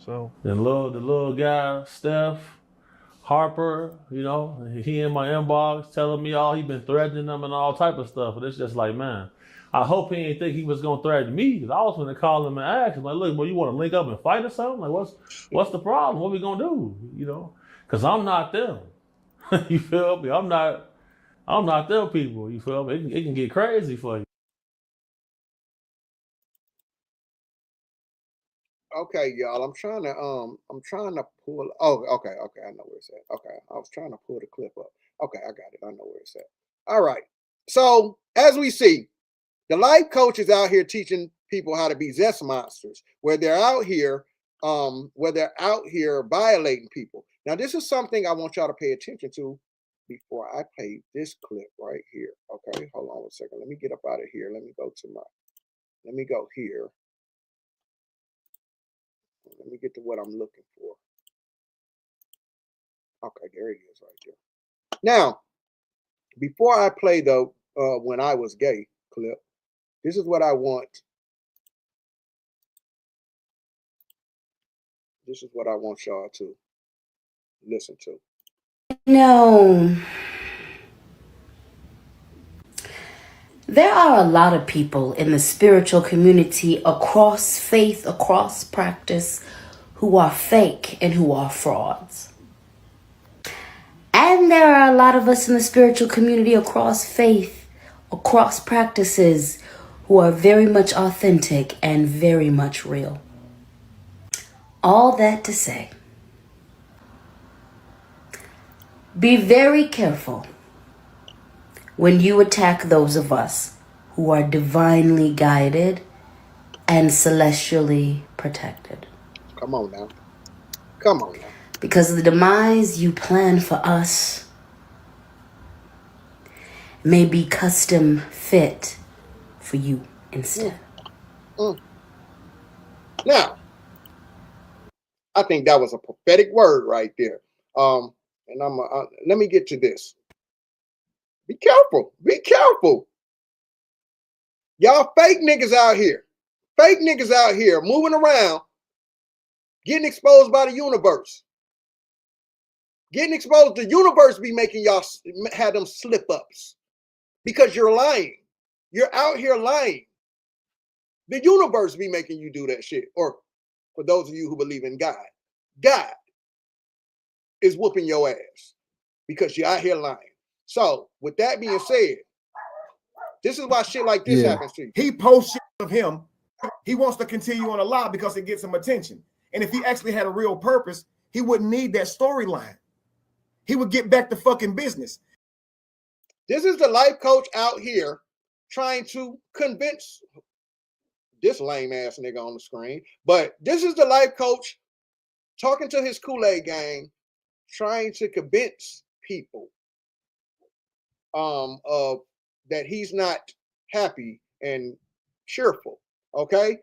So the little guy, Steph Harper, he in my inbox telling me he been threatening them and all type of stuff. And it's just like, man, I hope he ain't think he was gonna threaten me, because I was gonna call him and ask him, like, look, you want to link up and fight or something? Like, what's the problem? What we gonna do? Because I'm not them. You feel me? I'm not them people. You feel me? It can get crazy for you. Okay, y'all. I'm trying to pull. Oh, okay. I know where it's at. Okay, I was trying to pull the clip up. Okay, I got it. I know where it's at. All right. So as we see, the life coach is out here teaching people how to be zest monsters, where they're out here violating people. Now, this is something I want y'all to pay attention to before I play this clip right here. Okay, hold on a second. Let me get up out of here. Let me go here. Let me get to what I'm looking for. Okay, there it is right there. Now, before I play the when I was gay clip, this is what I want. This is what I want y'all to listen to. No. There are a lot of people in the spiritual community across faith, across practice, who are fake and who are frauds. And there are a lot of us in the spiritual community across faith, across practices, who are very much authentic and very much real. All that to say, be very careful when you attack those of us who are divinely guided and celestially protected. Come on now. Because the demise you plan for us may be custom fit for you instead. Now, I think that was a prophetic word right there. And let me get to this. Be careful. Be careful. Y'all fake niggas out here. Fake niggas out here moving around, getting exposed by the universe. Getting exposed. The universe be making y'all have them slip ups because you're lying. You're out here lying. The universe be making you do that shit. Or for those of you who believe in God, God is whooping your ass because you're out here lying. So with that being said, this is why shit like this happens to you. He posts shit of him. He wants to continue on a lie because it gets him attention. And if he actually had a real purpose, he wouldn't need that storyline. He would get back to fucking business. This is the life coach out here trying to convince this lame ass nigga on the screen. But this is the life coach talking to his Kool-Aid gang, trying to convince people of that he's not happy and cheerful. Okay,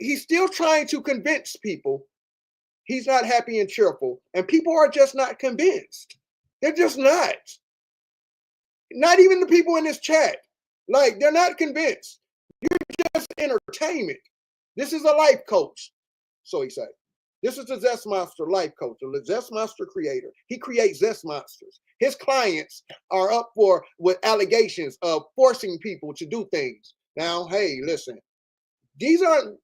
he's still trying to convince people he's not happy and cheerful, and people are just not convinced. They're just not. Not even the people in this chat. Like, they're not convinced. You're just entertainment. This is a life coach, so he said. This is the Zest Monster life coach, the Zest Monster creator. He creates Zest Monsters. His clients are up with allegations of forcing people to do things. Now, hey, listen, these aren't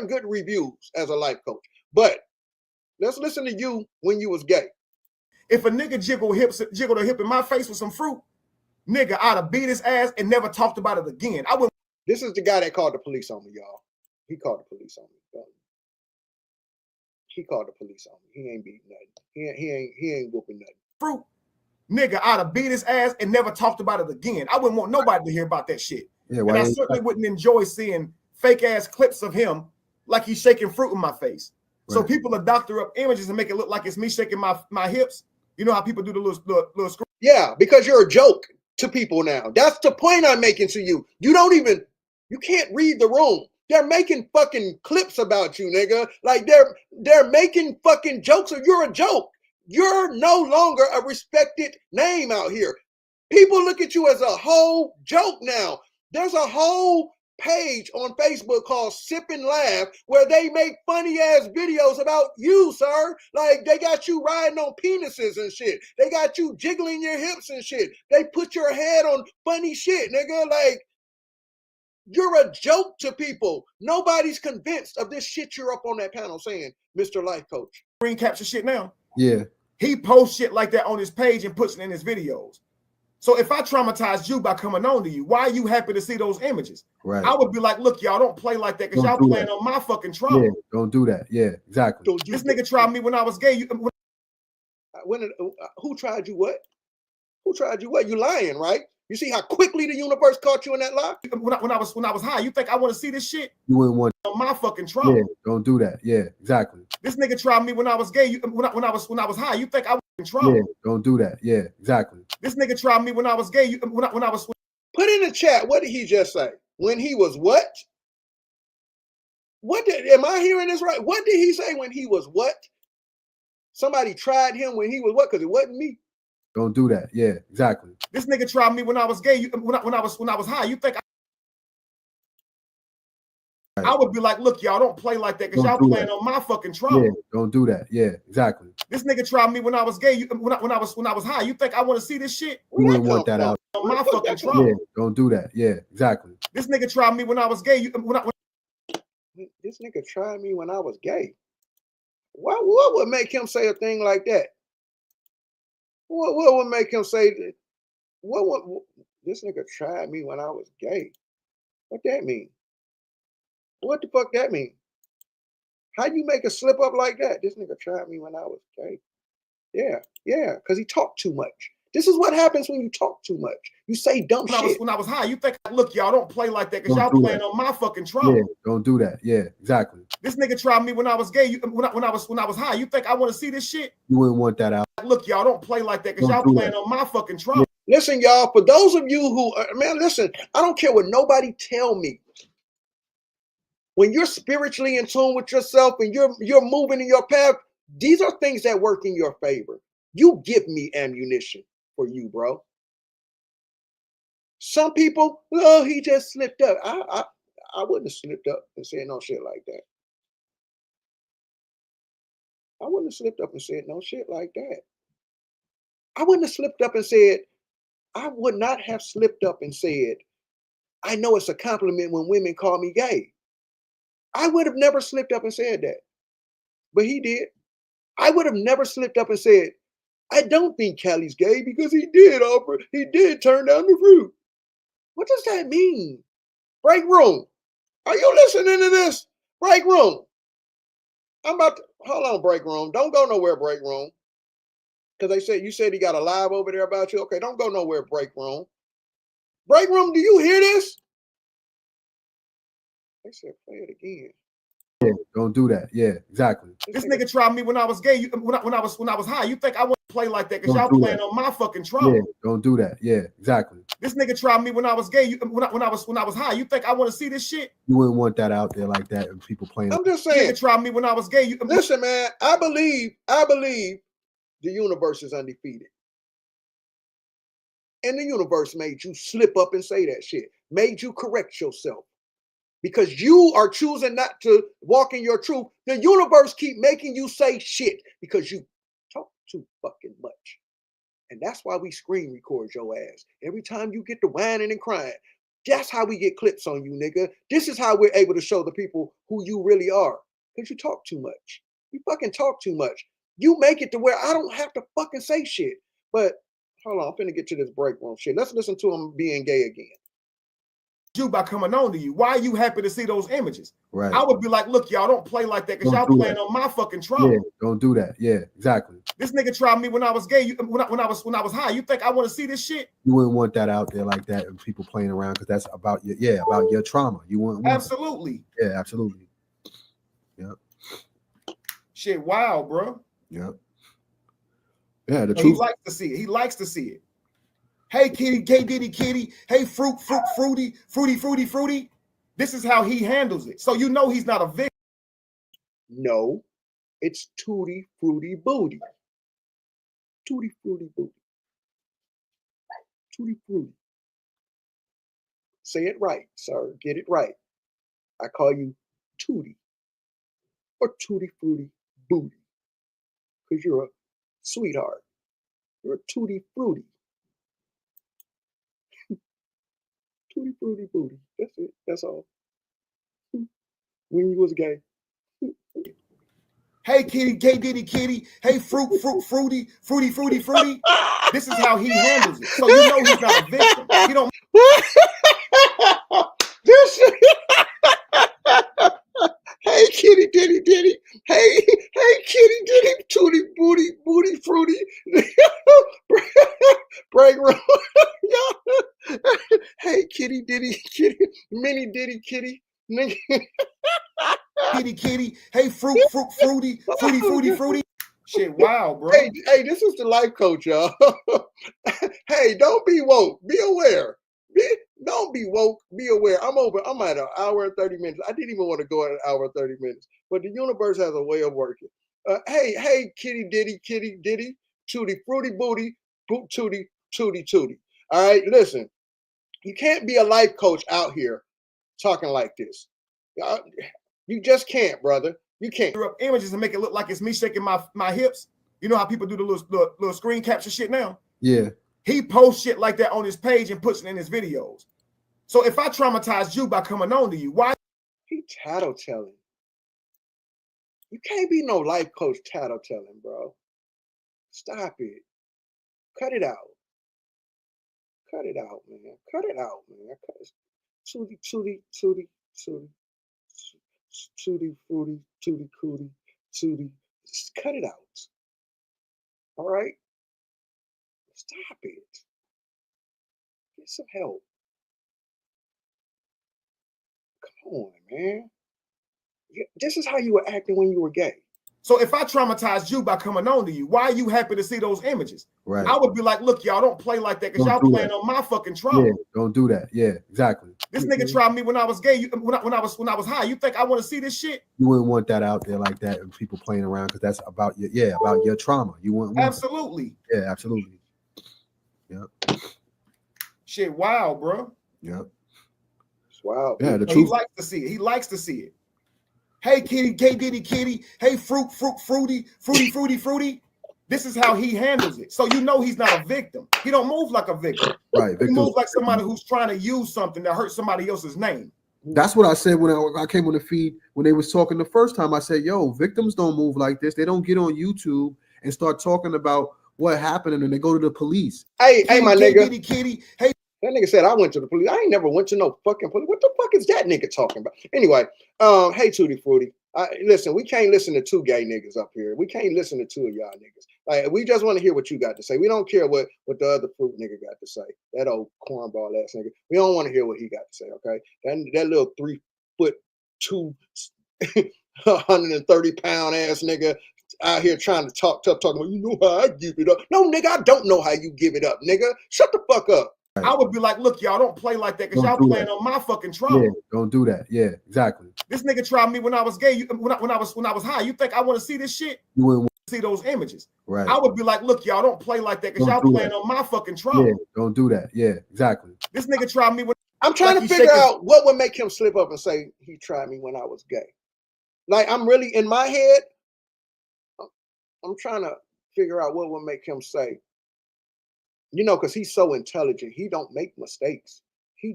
good reviews as a life coach. But let's listen to you when you was gay. If a nigga jiggled a hip in my face with some fruit, nigga, I'd have beat his ass and never talked about it again. I would. This is the guy that called the police on me, y'all. He called the police on me. He called the police on me. He ain't beating nothing. He ain't whooping nothing. Fruit, nigga, I'd have beat his ass and never talked about it again. I wouldn't want nobody to hear about that shit. Yeah, and I certainly wouldn't enjoy seeing fake ass clips of him like he's shaking fruit in my face. Right. So people will doctor up images and make it look like it's me shaking my hips. You know how people do the little screw. Yeah, because you're a joke to people now. That's the point I'm making to you. You can't read the room. They're making fucking clips about you, nigga. Like they're making fucking jokes, or you're a joke. You're no longer a respected name out here. People look at you as a whole joke now. There's a whole page on Facebook called Sip and Laugh where they make funny ass videos about you, sir. Like they got you riding on penises and shit. They got you jiggling your hips and shit. They put your head on funny shit, nigga. Like, you're a joke to people. Nobody's convinced of this shit you're up on that panel saying, Mr. Life Coach. Screen capture shit now. Yeah. He posts shit like that on his page and puts it in his videos. So if I traumatized you by coming on to you, why are you happy to see those images? Right. I would be like, look, y'all don't play like that because y'all playing on my fucking trauma. Yeah, don't do that. Yeah, exactly. This nigga tried me when I was gay. Who tried you what? Who tried you what? You lying, right? You see how quickly the universe caught you in that lie? When I was high, you think I want to see this shit? You wouldn't want on my fucking trauma. Yeah, don't do that. Yeah, exactly. This nigga tried me when I was gay. When I was high, you think I was in trauma? Yeah, don't do that. Yeah, exactly. This nigga tried me when I was gay. When I was. Put in the chat. What did he just say? When he was what? Am I hearing this right? What did he say when he was what? Somebody tried him when he was what? Because it wasn't me. Don't do that. Yeah, exactly. This nigga tried me when I was gay. When I was high, you think I would be like, look, y'all don't play like that because y'all playing on my fucking trauma. Yeah, don't do that. Yeah, exactly. This nigga tried me when I was gay. When I was high, you think I want to see this shit? You wouldn't want that out. On my fucking trauma. Yeah, don't do that. Yeah, exactly. This nigga tried me when I was gay. This nigga tried me when I was gay. What would make him say a thing like that? What would make him say that? This nigga tried me when I was gay? What that mean? What the fuck that mean? How you make a slip up like that? This nigga tried me when I was gay. Yeah, because he talked too much. This is what happens when you talk too much. You say dumb shit. When I was high, you think, look, y'all don't play like that because y'all playing on my fucking trauma. Yeah, don't do that. Yeah, exactly. This nigga tried me when I was gay. When I was high, you think I want to see this shit? You wouldn't want that out. Look, y'all don't play like that because y'all playing on my fucking trauma. Yeah. Listen, y'all, for those of you who, man, listen, I don't care what nobody tell me. When you're spiritually in tune with yourself and you're moving in your path, these are things that work in your favor. You give me ammunition for you, bro. Some people, oh, he just slipped up. I wouldn't have slipped up and said no shit like that. I wouldn't have slipped up and said no shit like that. I wouldn't have slipped up and said, I would not have slipped up and said, I know it's a compliment when women call me gay. I would have never slipped up and said that, but he did. I would have never slipped up and said, I don't think Callie's gay because he did turn down the fruit. What does that mean? Break room. Are you listening to this? Break room. I'm about to, hold on, break room. Don't go nowhere, break room. Because you said he got a live over there about you. Okay, don't go nowhere, break room. Break room, do you hear this? They said, play it again. Yeah, don't do that. Yeah, exactly. This nigga tried me when I was gay. When I was high. You think I wouldn't play like that because y'all playing on my fucking trauma? Yeah, don't do that. Yeah, exactly. This nigga tried me when I was gay. When I was high. You think I want to see this shit? You wouldn't want that out there like that and people playing. I'm just saying. Nigga tried me when I was gay. Listen, man. I believe the universe is undefeated, and the universe made you slip up and say that shit. Made you correct yourself. Because you are choosing not to walk in your truth, the universe keep making you say shit because you talk too fucking much. And that's why we screen record your ass. Every time you get to whining and crying, that's how we get clips on you, nigga. This is how we're able to show the people who you really are. Because you talk too much. You fucking talk too much. You make it to where I don't have to fucking say shit. But hold on, I'm finna get to this break room shit. Let's listen to him being gay again. You by coming on to you. Why are you happy to see those images? Right. I would be like, look, y'all don't play like that because y'all playing on my fucking trauma. Yeah, don't do that. Yeah, exactly. This nigga tried me when I was gay. When I was high. You think I want to see this shit? You wouldn't want that out there like that and people playing around because that's about your trauma. You wouldn't want absolutely. That. Yeah, absolutely. Yep. Shit, wow, bro. Yep. Yeah, the truth. He likes to see it. He likes to see it. Hey, kitty, gay diddy, kitty. Hey, fruity. This is how he handles it. So you know he's not a victim. No, it's tutti fruity booty. Tutti fruity booty. Tutti fruity. Say it right, sir. Get it right. I call you Tutti or tutti fruity booty because you're a sweetheart. You're a tutti fruity. Tutti fruity booty. That's it. That's all. When you was gay. Hey, kitty, gay diddy, kitty. Hey, fruity. This is how he handles it. So you know he's not a victim. He don't. Hey, kitty, diddy. Hey, kitty, diddy, tutti booty, fruity. Break room. Hey, kitty, diddy, kitty, mini diddy, kitty. Kitty. Hey, fruity. Shit, wow, bro. Hey, this is the life coach, y'all. Hey, don't be woke. Be aware. Don't be woke. Be aware. I'm at an hour and 30 minutes. I didn't even want to go at an hour and 30 minutes, but the universe has a way of working. Hey, kitty, diddy, tutti fruity booty, tootie. All right, listen. You can't be a life coach out here talking like this. You just can't, brother. You can't. Images and make it look like it's me shaking my hips. You know how people do the little screen capture shit now? Yeah. He posts shit like that on his page and puts it in his videos. So if I traumatized you by coming on to you, why? He tattletelling. You can't be no life coach tattletelling, bro. Stop it. Cut it out. Cut it out, man. Cut it out, man. Tutti fruity, tutti. Just cut it out. All right? Stop it. Get some help. Come on, man. This is how you were acting when you were gay. So if I traumatized you by coming on to you, why are you happy to see those images? Right. I would be like, look, y'all don't play like that because y'all playing on my fucking trauma. Yeah, don't do that. Yeah, exactly. This nigga tried me when I was gay. When I was high. You think I want to see this shit? You wouldn't want that out there like that and people playing around because that's about your trauma. You wouldn't want absolutely. That. Yeah, absolutely. Yep. Shit, wow, bro. Yep. It's wild. Yeah, the He truth. likes to see it. He likes to see it. Hey, kitty, gay diddy, kitty. Hey, fruity. This is how he handles it. So you know he's not a victim. He don't move like a victim. Right. He moves like somebody who's trying to use something to hurt somebody else's name. That's what I said when I came on the feed when they was talking the first time. I said, yo, victims don't move like this. They don't get on YouTube and start talking about what happened and they go to the police. Hey, my nigga. Kitty. Hey, that nigga said I went to the police. I ain't never went to no fucking police. What the fuck is that nigga talking about? Anyway, hey Tutti Frutti. Listen, we can't listen to two gay niggas up here. We can't listen to two of y'all niggas. Like, we just want to hear what you got to say. We don't care what the other fruit nigga got to say. That old cornball ass nigga. We don't want to hear what he got to say. Okay, that little 3'2", 130-pound ass nigga out here trying to talk tough, talking about, you know how I give it up. No, nigga, I don't know how you give it up, nigga. Shut the fuck up. I would be like, look, y'all don't play like that because y'all playing on my fucking trauma. Yeah, don't do that. Yeah, exactly. This nigga tried me when I was gay. When I was high. You think I want to see this shit? You wouldn't see those images. Right. I would be like, look, y'all don't play like that because y'all playing on my fucking trauma. Yeah, don't do that. Yeah, exactly. This nigga tried me when I'm trying to figure out what would make him slip up and say he tried me when I was gay. Like, I'm really in my head. I'm trying to figure out what would make him say, you know, because he's so intelligent. He don't make mistakes. He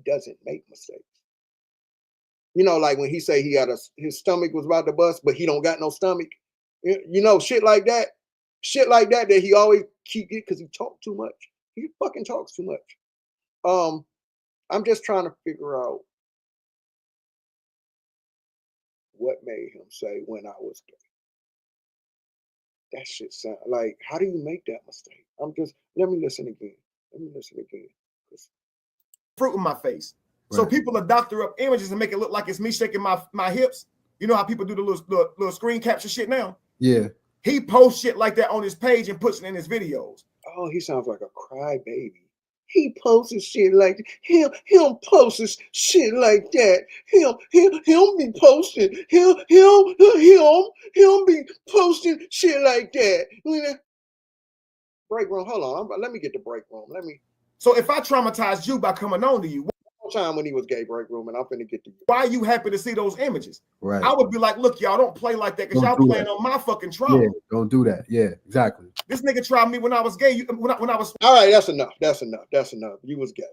doesn't make mistakes. You know, like when he say he had his stomach was about to bust, but he don't got no stomach. You know, shit like that. Shit like that he always keep it because he talk too much. He fucking talks too much. I'm just trying to figure out what made him say when I was gay. That shit sound like, how do you make that mistake? Let me listen again. Fruit in my face. Right. So people will doctor up images and make it look like it's me shaking my hips. You know how people do the little screen capture shit now? Yeah. He posts shit like that on his page and puts it in his videos. Oh, he sounds like a crybaby. He posts shit like that. Him posts shit like that. Him be posting. Him be posting shit like that. Break room. Hold on. Let me get the break room. So if I traumatized you by coming on to you, time when he was gay, break room, and I'm finna get to you. Why are you happy to see those images? Right. I would be like, look, y'all don't play like that because y'all playing on my fucking trauma. Yeah, don't do that. Yeah, exactly. This nigga tried me when I was gay. When I was. All right, that's enough. You was gay.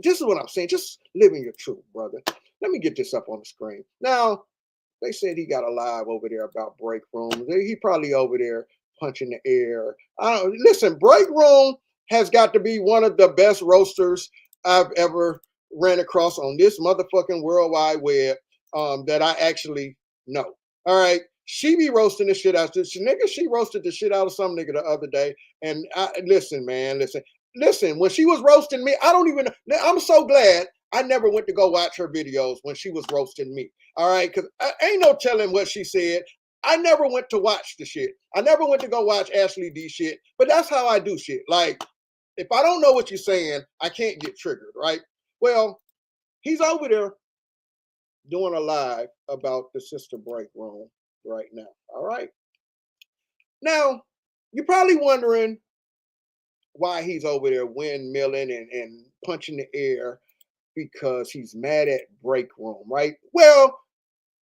This is what I'm saying. Just living your truth, brother. Let me get this up on the screen. Now, they said he got a live over there about break rooms. He probably over there punching the air. Listen, break room has got to be one of the best roasters I've ever ran across on this motherfucking World Wide Web that I actually know. All right. She be roasting the shit out of this nigga. She roasted the shit out of some nigga the other day. And listen, when she was roasting me, I don't even know. I'm so glad I never went to go watch her videos when she was roasting me. All right. Because ain't no telling what she said. I never went to watch the shit. I never went to go watch Ashley D shit. But that's how I do shit. Like, if I don't know what you're saying, I can't get triggered, right? Well, he's over there doing a live about the sister break room right now, all right? Now, you're probably wondering why he's over there windmilling and punching the air because he's mad at break room, right? Well,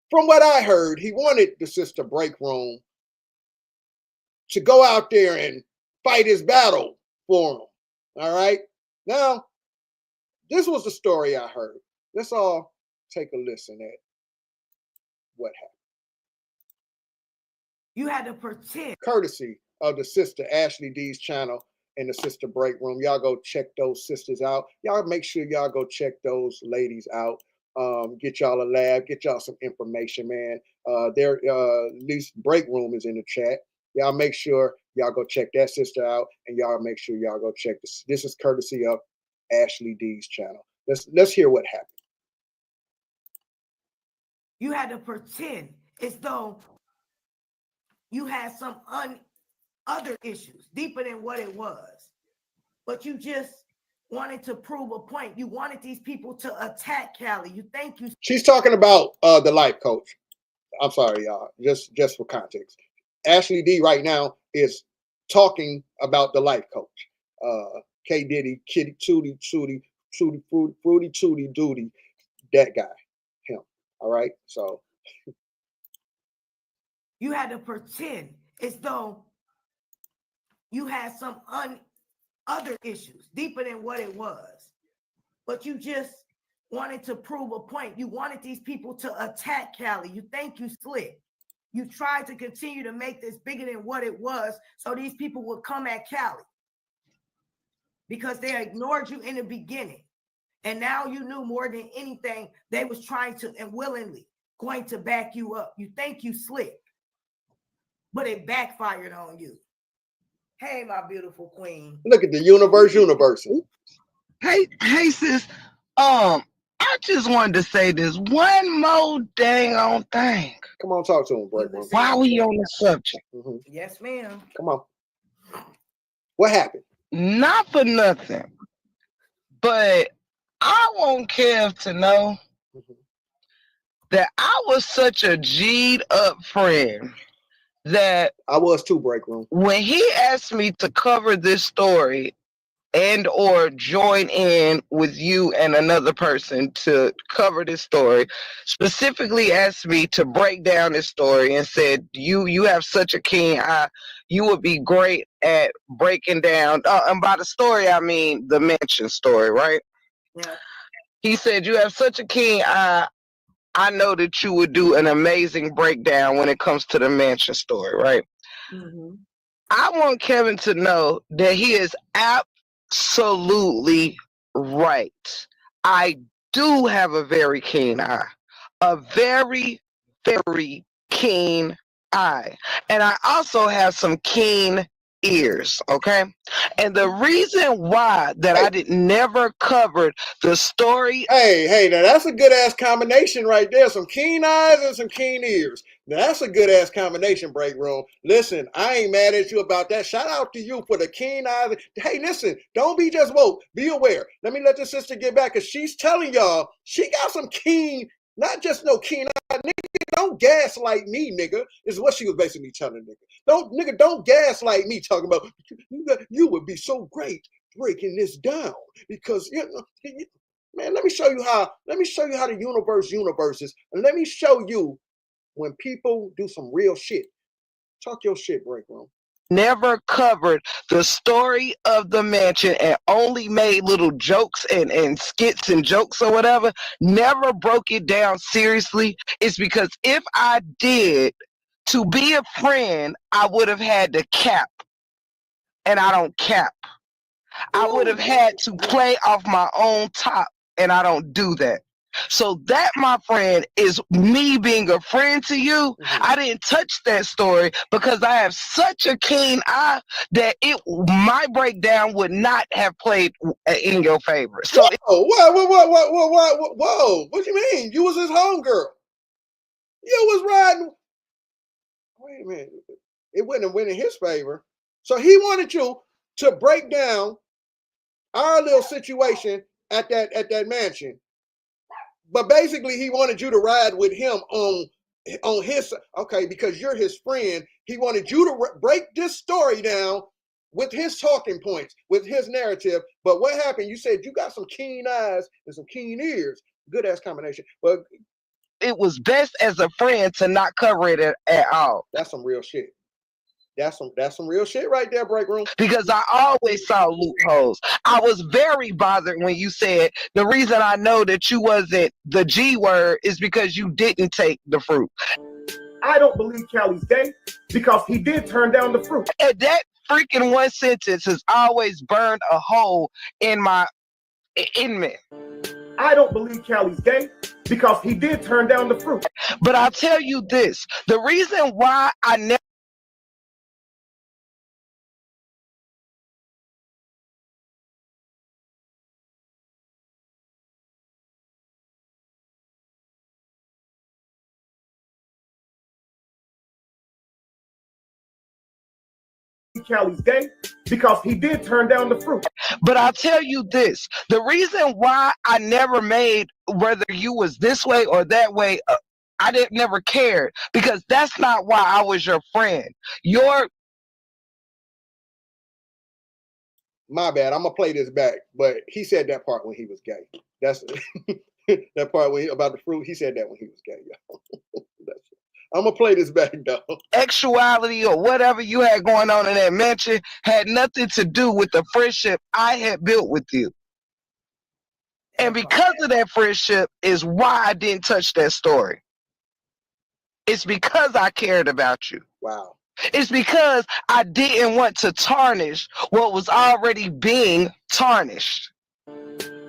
from what I heard, he wanted the sister break room to go out there and fight his battle for him, all right? Now, this was the story I heard. Let's all take a listen at what happened. You had to pretend. Courtesy of the sister Ashley D's channel and the sister break room. Y'all go check those sisters out. Y'all make sure y'all go check those ladies out. Get y'all a lab, get y'all some information, man. Their least break room is in the chat. Y'all make sure y'all go check that sister out, and y'all make sure y'all go check this. This is courtesy of Ashley D's channel. Let's hear what happened. You had to pretend as though you had some other issues deeper than what it was, but you just wanted to prove a point. You wanted these people to attack Callie. You think you. She's talking about the life coach. I'm sorry, y'all. Just for context, Ashley D right now is talking about the life coach. K Diddy, Kitty, Tootie, Fruity, Tootie, Duty, that guy, him. All right, so you had to pretend as though you had some other issues deeper than what it was. But you just wanted to prove a point. You wanted these people to attack Callie. You think you slick. You tried to continue to make this bigger than what it was so these people would come at Callie because they ignored you in the beginning. And now you knew more than anything, they was trying to and willingly going to back you up. You think you slick, but it backfired on you. Hey, my beautiful queen. Look at the universe. Hey, sis. I just wanted to say this one more dang on thing. Come on, talk to him, Breakroom. While we on the subject. Yes, ma'am. Come on. What happened? Not for nothing, but I want Kev to know that I was such a G'd up friend that I was too, Breakroom. When he asked me to cover this story and or join in with you and another person to cover this story, specifically asked me to break down this story and said, you have such a keen eye. You would be great at breaking down. And by the story, I mean the mansion story, right? Yeah. He said, you have such a keen eye. I know that you would do an amazing breakdown when it comes to the mansion story, right? Mm-hmm. I want Kevin to know that he is absolutely right. I do have a very keen eye. A very, very keen eye. And I also have some keen ears, okay? And the reason why that I never covered the story. Hey, now that's a good ass combination right there. Some keen eyes and some keen ears. Now that's a good ass combination, Breakroom. Listen, I ain't mad at you about that. Shout out to you for the keen eyes. Hey, listen, don't be just woke. Be aware. Let me let your sister get back because she's telling y'all she got some keen, not just no keen eye. Nigga, don't gaslight me, nigga, is what she was basically telling nigga. Don't gaslight me talking about you would be so great breaking this down because you know. Man, let me show you how the universe is, and let me show you when people do some real shit. Talk your shit, Breakroom. Never covered the story of the mansion and only made little jokes and skits and jokes or whatever, never broke it down seriously, is because if I did, to be a friend, I would have had to cap. And I don't cap. I would have had to play off my own top, and I don't do that. So that, my friend, is me being a friend to you. I didn't touch that story because I have such a keen eye that my breakdown would not have played in your favor. So Whoa! What do you mean? You was his homegirl. You was riding. Wait a minute. It wouldn't have went in his favor. So he wanted you to break down our little situation at that mansion. But basically, he wanted you to ride with him on his, okay, because you're his friend. He wanted you to break this story down with his talking points, with his narrative. But what happened? You said you got some keen eyes and some keen ears. Good ass combination. But it was best as a friend to not cover it at all. That's some real shit. That's some real shit right there, Breakroom. Because I always saw loopholes. I was very bothered when you said the reason I know that you wasn't the G word is because you didn't take the fruit. I don't believe Callie's gay because he did turn down the fruit. And that freaking one sentence has always burned a hole in me. I don't believe Callie's gay because he did turn down the fruit. But I'll tell you this, the reason why I never Callie's gay because he did turn down the fruit. But I'll tell you this, the reason why I never made whether you was this way or that way, I never cared because that's not why I was your friend. My bad. I'm gonna play this back, but he said that part when he was gay. That's that part when about the fruit. He said that when he was gay. I'm gonna play this back though. Sexuality or whatever you had going on in that mansion had nothing to do with the friendship I had built with you. And because of that friendship is why I didn't touch that story. It's because I cared about you. Wow. It's because I didn't want to tarnish what was already being tarnished.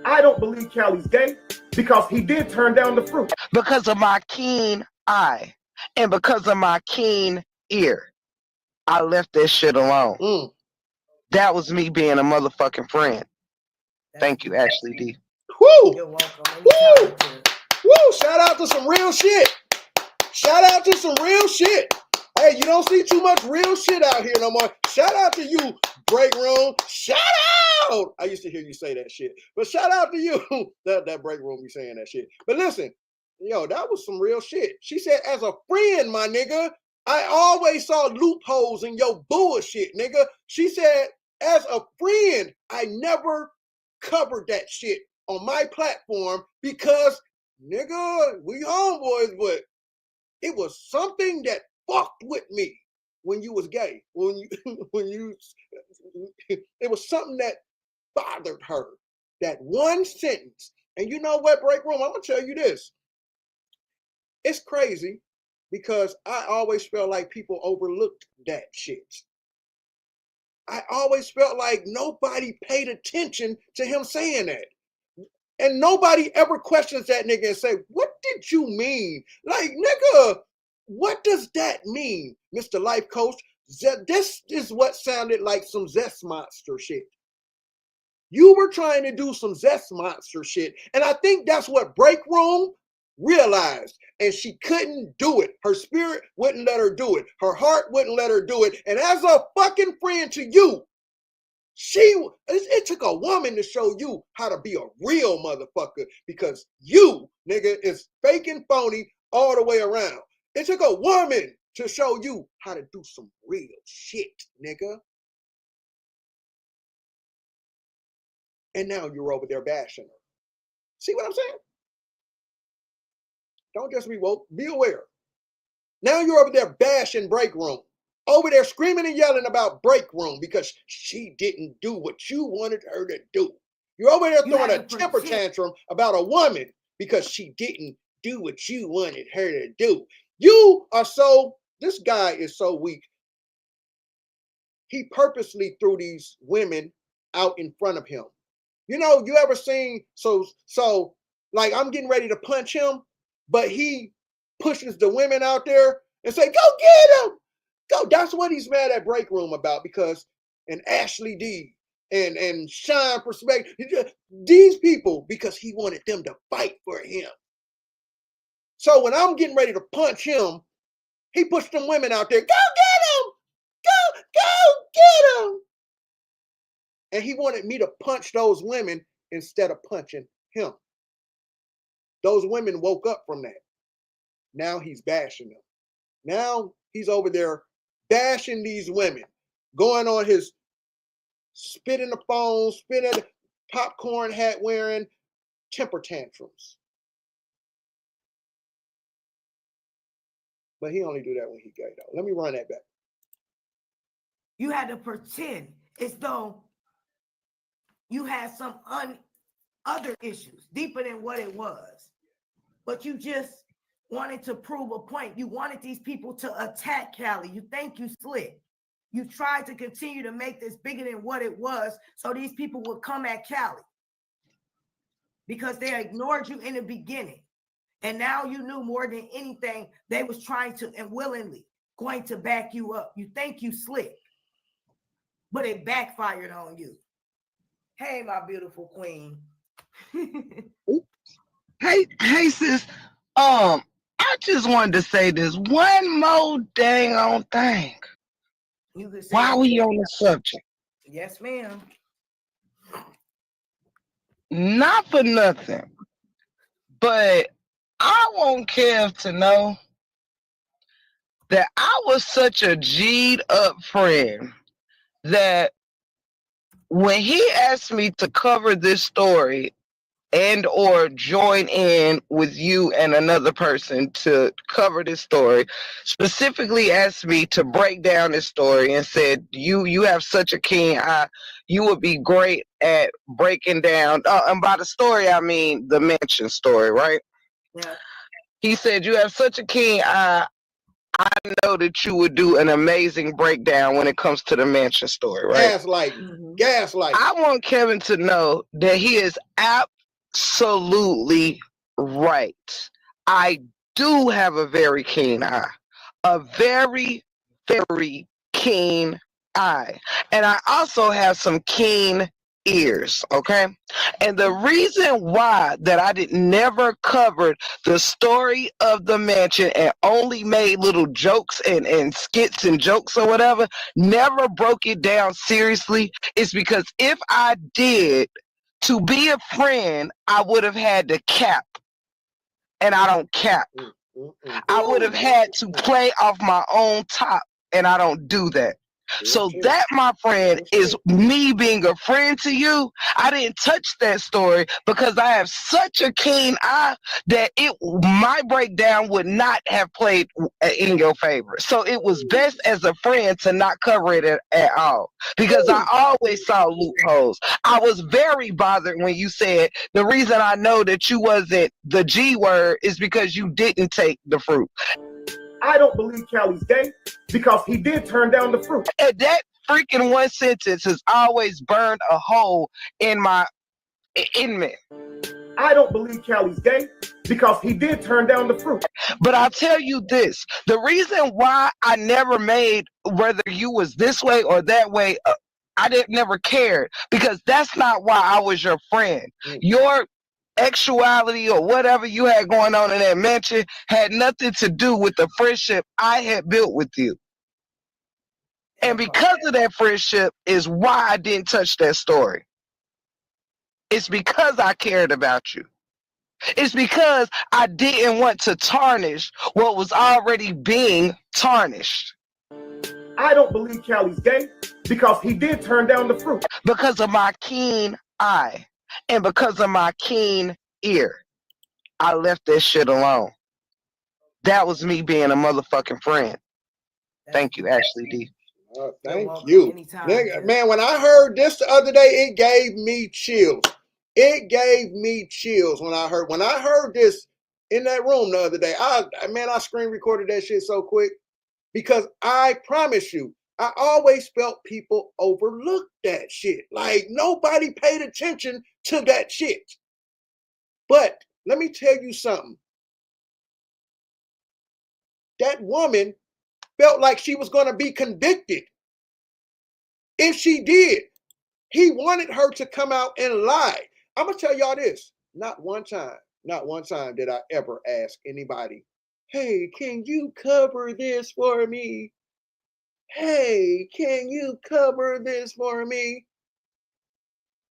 I don't believe Callie's gay because he did turn down the fruit. Because of my keen eye and because of my keen ear, I left that shit alone. That was me being a motherfucking friend. Thank you, Ashley D. Woo! You're welcome. Woo! Woo! Shout out to some real shit. Shout out to some real shit. Hey, you don't see too much real shit out here no more. Shout out to you, Break Room. Shout out. I used to hear you say that shit. But shout out to you. that Break Room, you saying that shit. But listen, yo, that was some real shit. She said, as a friend, my nigga, I always saw loopholes in your bullshit, nigga. She said, as a friend, I never covered that shit on my platform because, nigga, we homeboys, but it was something that fucked with me when you was gay. It was something that bothered her. That one sentence. And you know what, Break Room? I'm gonna tell you this. It's crazy because I always felt like people overlooked that shit. I always felt like nobody paid attention to him saying that. And nobody ever questions that nigga and say, what did you mean? Like, nigga, what does that mean, Mr. Life Coach? This is what sounded like some Zest Monster shit. You were trying to do some Zest Monster shit. And I think that's what Break Room realized. And she couldn't do it. Her spirit wouldn't let her do it. Her heart wouldn't let her do it. And as a fucking friend to you, it took a woman to show you how to be a real motherfucker because you, nigga, is fake and phony all the way around. It took a woman to show you how to do some real shit, nigga. And now you're over there bashing her. See what I'm saying? Don't just be woke, be aware. Now you're over there bashing Break Room. Over there screaming and yelling about Break Room because she didn't do what you wanted her to do. You're over there throwing a temper tantrum about a woman because she didn't do what you wanted her to do. This guy is so weak. He purposely threw these women out in front of him. You know, you ever seen, like I'm getting ready to punch him, but he pushes the women out there and say, go get him. Go. That's what he's mad at Break Room about because, and Ashley D and Shine Perspective, these people, because he wanted them to fight for him. So when I'm getting ready to punch him, he pushed them women out there. Go get him. Go get him. And he wanted me to punch those women instead of punching him. Those women woke up from that. Now he's bashing them. Now he's over there bashing these women, going on his spitting the phone, spitting the popcorn hat wearing temper tantrums. But he only do that when he gay though. Let me run that back. You had to pretend as though you had some other issues deeper than what it was. But you just wanted to prove a point. You wanted these people to attack Callie. You think you slick. You tried to continue to make this bigger than what it was so these people would come at Callie because they ignored you in the beginning. And now you knew more than anything they was trying to and willingly going to back you up. You think you slick, but it backfired on you. Hey, my beautiful queen. Hey, sis. I just wanted to say this one more dang on thing. While we on the subject. Yes, ma'am. Not for nothing, but I want Kev to know that I was such a G'd up friend that when he asked me to cover this story and or join in with you and another person to cover this story, specifically asked me to break down this story and said, you have such a keen eye, you would be great at breaking down, and by the story I mean the mansion story, right? Yeah. He said, you have such a keen eye, I know that you would do an amazing breakdown when it comes to the mansion story, right? Gaslighting. I want Kevin to know that he is absolutely right. I do have a very keen eye. A very, very keen eye. And I also have some keen ears, okay? And the reason why that I never covered the story of the mansion and only made little jokes and skits and jokes or whatever, never broke it down seriously, is because if I did, to be a friend, I would have had to cap. And I don't cap. I would have had to play off my own top, and I don't do that. So that, my friend, is me being a friend to you. I didn't touch that story because I have such a keen eye that my breakdown would not have played in your favor. So it was best as a friend to not cover it at all because I always saw loopholes. I was very bothered when you said the reason I know that you wasn't the G word is because you didn't take the fruit. I don't believe Callie's gay because he did turn down the fruit. And that freaking one sentence has always burned a hole in me. I don't believe Callie's gay because he did turn down the fruit. But I'll tell you this, the reason why I never made whether you was this way or that way, I never cared because that's not why I was your friend. Your sexuality or whatever you had going on in that mansion had nothing to do with the friendship I had built with you. And because of that friendship is why I didn't touch that story. It's because I cared about you. It's because I didn't want to tarnish what was already being tarnished. I don't believe Callie's gay because he did turn down the fruit. Because of my keen eye and because of my keen ear, I left that shit alone. That was me being a motherfucking friend. Thank you, Ashley D. Thank you. Nigga, man, when I heard this the other day, it gave me chills. It gave me chills when I heard this in that room the other day. I screen recorded that shit so quick because I promise you, I always felt people overlooked that shit. Like nobody paid attention to that shit. But let me tell you something. That woman felt like she was going to be convicted. If she did, he wanted her to come out and lie. I'm going to tell y'all this. Not one time did I ever ask anybody, hey, can you cover this for me? Hey, can you cover this for me?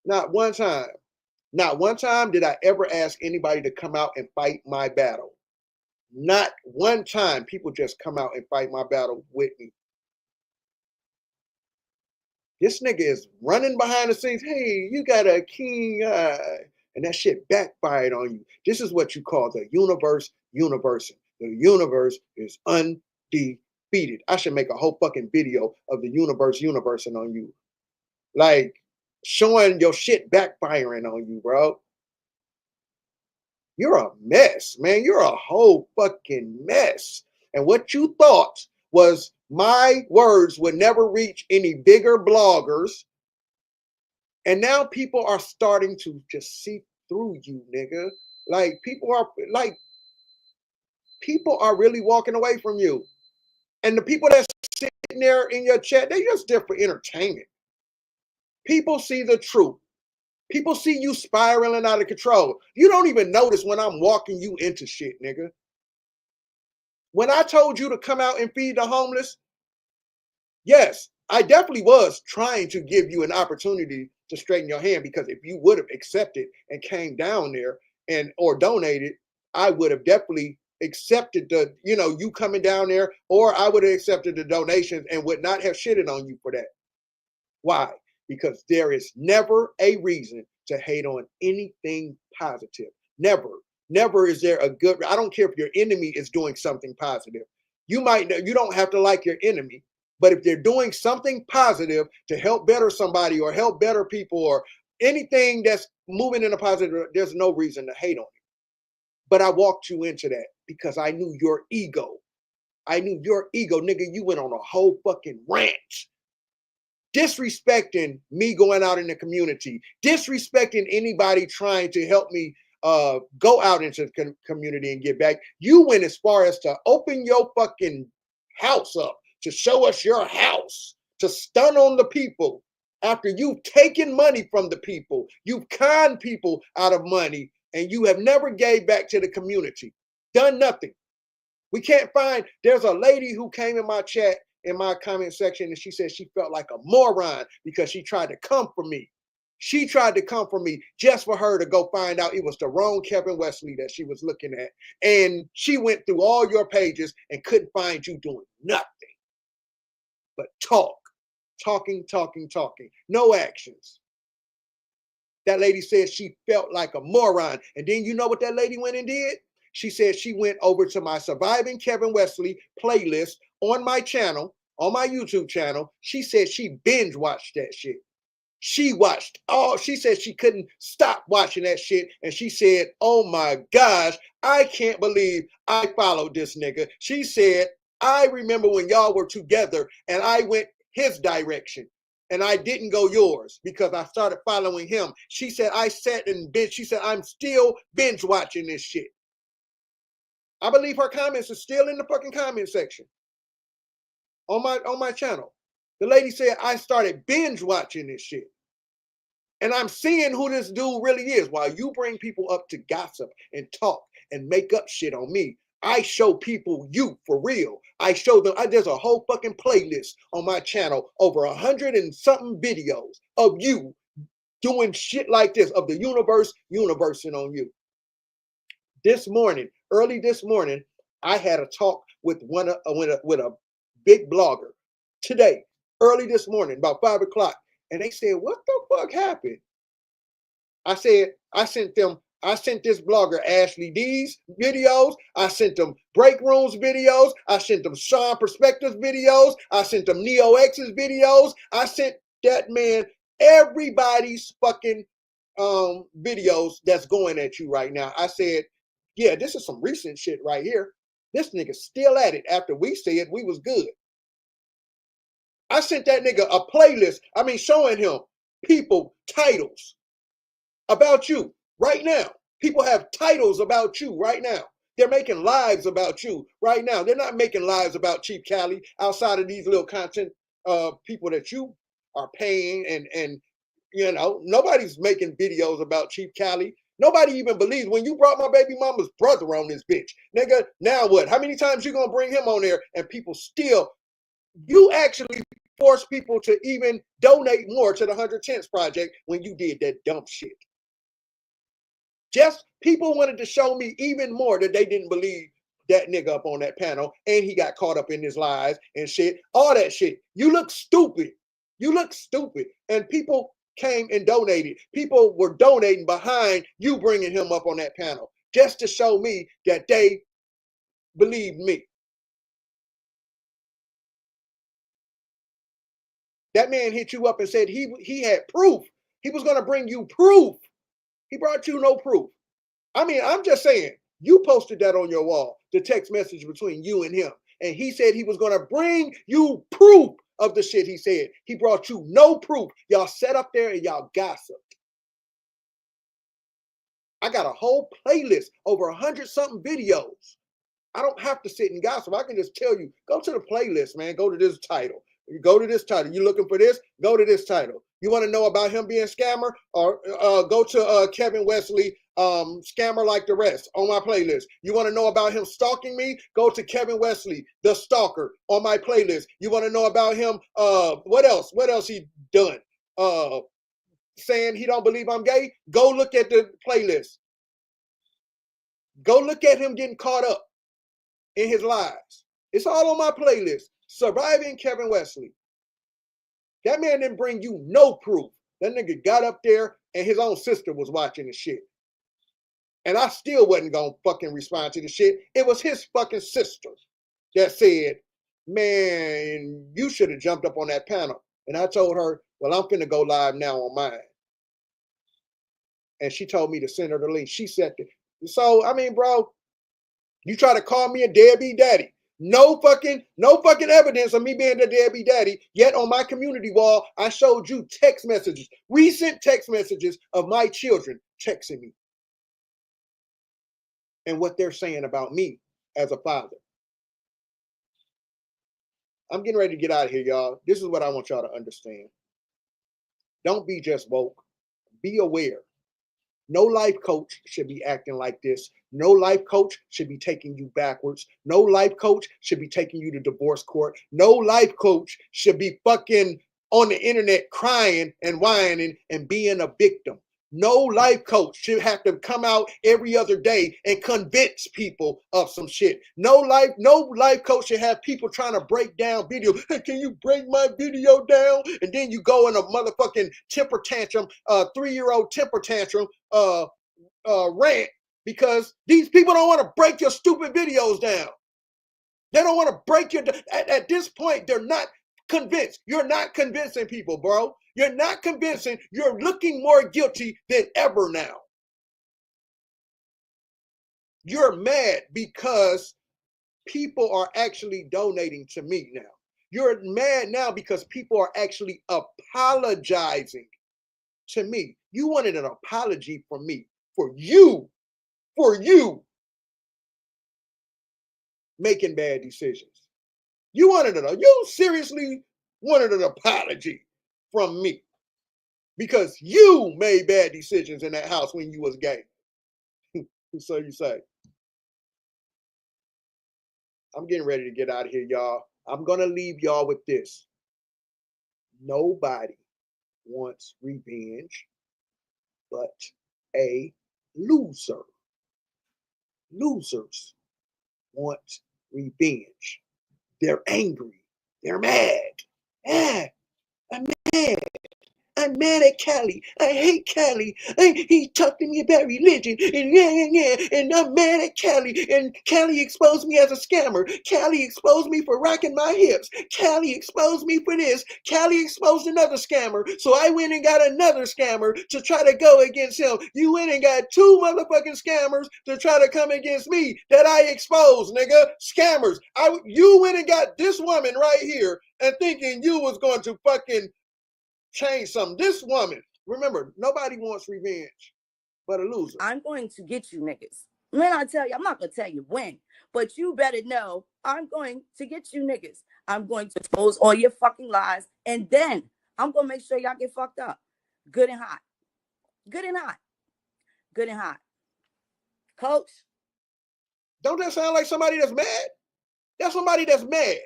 Not one time. Not one time did I ever ask anybody to come out and fight my battle. Not one time people just come out and fight my battle with me. This nigga is running behind the scenes. Hey, you got a keen eye. And that shit backfired on you. This is what you call the universe universing. The universe is undefeated. I should make a whole fucking video of the universe universing on you. Like, showing your shit backfiring on you, bro. You're a mess, man. You're a whole fucking mess. And what you thought was my words would never reach any bigger bloggers. And now people are starting to just see through you, nigga. Like people are really walking away from you. And the people that's sitting there in your chat, they're just there for entertainment. People see the truth. People see you spiraling out of control. You don't even notice when I'm walking you into shit, nigga. When I told you to come out and feed the homeless, yes, I definitely was trying to give you an opportunity to straighten your hand, because if you would have accepted and came down there or donated, I would have definitely accepted you coming down there, or I would have accepted the donations and would not have shitted on you for that. Why? Because there is never a reason to hate on anything positive. Never. Never is there a good, I don't care if your enemy is doing something positive. You don't have to like your enemy, but if they're doing something positive to help better somebody or help better people or anything that's moving in a positive, there's no reason to hate on it. But I walked you into that because I knew your ego. I knew your ego, nigga. You went on a whole fucking rant, disrespecting me going out in the community, disrespecting anybody trying to help me go out into the community and get back. You went as far as to open your fucking house up to show us your house, to stun on the people after you've taken money from the people. You've conned people out of money and you have never gave back to the community. Done nothing. We can't find, there's a lady who came in my chat, in my comment section, and she said she felt like a moron because she tried to come for me. She tried to come for me just for her to go find out it was the wrong Kevin Wesley that she was looking at. And she went through all your pages and couldn't find you doing nothing but talk. Talking. No actions. That lady said she felt like a moron. And then you know what that lady went and did? She said she went over to my Surviving Kevin Wesley playlist on my channel, on my YouTube channel. She said she binge watched that shit. She said she couldn't stop watching that shit. And she said, oh my gosh, I can't believe I followed this nigga. She said, I remember when y'all were together and I went his direction and I didn't go yours because I started following him. She said, I sat and binge. She said, I'm still binge watching this shit. I believe her comments are still in the fucking comment section on my channel. The lady said, I started binge watching this shit. And I'm seeing who this dude really is. While you bring people up to gossip and talk and make up shit on me, I show people you for real. I show them, there's a whole fucking playlist on my channel, over 100 and something videos of you doing shit like this, of the universe universing on you. Early this morning, I had a talk with a big blogger today, early this morning, about 5 o'clock. And they said, what the fuck happened? I said, I sent this blogger Ashley D's videos. I sent them Break Rooms videos. I sent them Sean Perspectives videos. I sent them Neo X's videos. I sent that man everybody's fucking videos that's going at you right now. I said, yeah, this is some recent shit right here. This nigga's still at it after we said we was good. I sent that nigga a playlist. Showing him people titles about you right now. People have titles about you right now. They're making lives about you right now. They're not making lives about Chief Cali outside of these little content people that you are paying and you know, nobody's making videos about Chief Cali. Nobody even believes when you brought my baby mama's brother on this bitch. Nigga, now what? How many times you gonna bring him on there and people still, you actually force people to even donate more to the 110th Project when you did that dumb shit. Just people wanted to show me even more that they didn't believe that nigga up on that panel and he got caught up in his lies and shit. All that shit. You look stupid. You look stupid. And people came and donated. People were donating behind you bringing him up on that panel just to show me that they believed me. That man hit you up and said he had proof. He was going to bring you proof. He brought you no proof. I'm just saying, you posted that on your wall, the text message between you and him. And he said he was going to bring you proof of the shit he said. He brought you no proof. Y'all sat up there and y'all gossiped. I got a whole playlist, over 100-something videos. I don't have to sit and gossip. I can just tell you, go to the playlist, man. Go to this title. You go to this title. You looking for this? Go to this title. You want to know about him being a scammer? Or go to Kevin Wesley, Scammer Like the Rest, on my playlist. You want to know about him stalking me? Go to Kevin Wesley, The Stalker, on my playlist. You want to know about him, what else? What else he done? Saying he don't believe I'm gay? Go look at the playlist. Go look at him getting caught up in his lies. It's all on my playlist. Surviving Kevin Wesley. That man didn't bring you no proof. That nigga got up there and his own sister was watching the shit. And I still wasn't gonna fucking respond to the shit. It was his fucking sister that said, man, you should have jumped up on that panel. And I told her, well, I'm finna go live now on mine. And she told me to send her the link. She said it. So, I mean, bro, you try to call me a deadbeat daddy. No fucking evidence of me being a deadbeat daddy. Yet on my community wall, I showed you text messages, recent text messages of my children texting me and what they're saying about me as a father. I'm getting ready to get out of here, y'all. This is what I want y'all to understand. Don't be just woke. Be aware. No life coach should be acting like this. No life coach should be taking you backwards. No life coach should be taking you to divorce court. No life coach should be fucking on the internet crying and whining and being a victim. No life coach should have to come out every other day and convince people of some shit. No life coach should have people trying to break down video. Hey, can you break my video down? And then you go in a motherfucking temper tantrum, 3-year-old temper tantrum, rant, because these people don't want to break your stupid videos down. They don't want to break your, at this point, they're not convinced. You're not convincing people, bro. You're not convincing. You're looking more guilty than ever now. You're mad because people are actually donating to me now. You're mad now because people are actually apologizing to me. You wanted an apology from me for you making bad decisions. You seriously wanted an apology from me because you made bad decisions in that house when you was gay. So you say. I'm getting ready to get out of here, y'all. I'm going to leave y'all with this. Nobody wants revenge but a loser. Losers want revenge. They're angry. They're mad. I'm mad. I'm mad at Callie. I hate Callie. He talked to me about religion, and I'm mad at Callie. And Callie exposed me as a scammer. Callie exposed me for rocking my hips. Callie exposed me for this. Callie exposed another scammer. So I went and got another scammer to try to go against him. You went and got 2 motherfucking scammers to try to come against me that I exposed, nigga. Scammers. You went and got this woman right here and thinking you was going to fucking change something. This woman, remember, nobody wants revenge but a loser. I'm going to get you niggas. When I tell you, I'm not going to tell you when, but you better know I'm going to get you niggas. I'm going to expose all your fucking lies, and then I'm going to make sure y'all get fucked up. Good and hot. Good and hot. Good and hot. Coach? Don't that sound like somebody that's mad? That's somebody that's mad.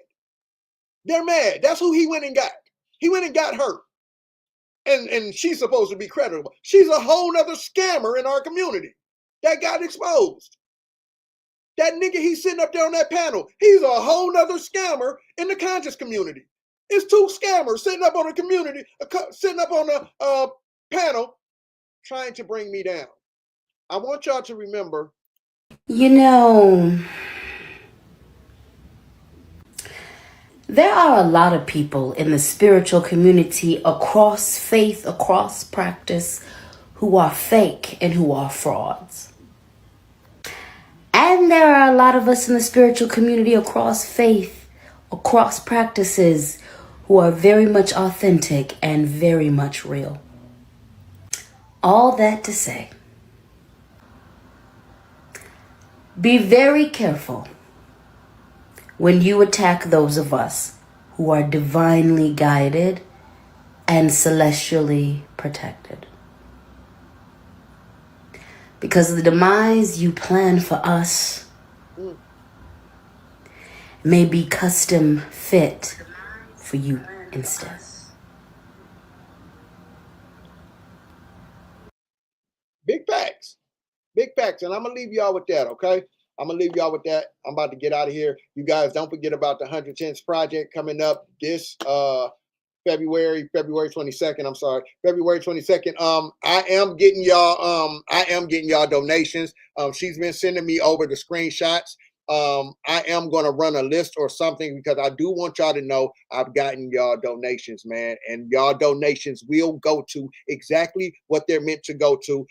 They're mad. That's who he went and got. He went and got her. And she's supposed to be credible. She's a whole nother scammer in our community that got exposed. That nigga he's sitting up there on that panel, he's a whole nother scammer in the conscious community. It's 2 scammers sitting up on a community, sitting up on a panel trying to bring me down. I want y'all to remember. You know, there are a lot of people in the spiritual community across faith, across practice, who are fake and who are frauds. And there are a lot of us in the spiritual community across faith, across practices, who are very much authentic and very much real. All that to say, be very careful when you attack those of us who are divinely guided and celestially protected. Because the demise you plan for us may be custom fit for you instead. Big facts. Big facts. And I'm going to leave y'all with that, okay? I'm going to leave y'all with that. I'm about to get out of here. You guys don't forget about the 110th project coming up this February 22nd. I'm sorry, February 22nd. I am getting y'all donations. She's been sending me over the screenshots. I am going to run a list or something because I do want y'all to know I've gotten y'all donations, man, and y'all donations will go to exactly what they're meant to go to.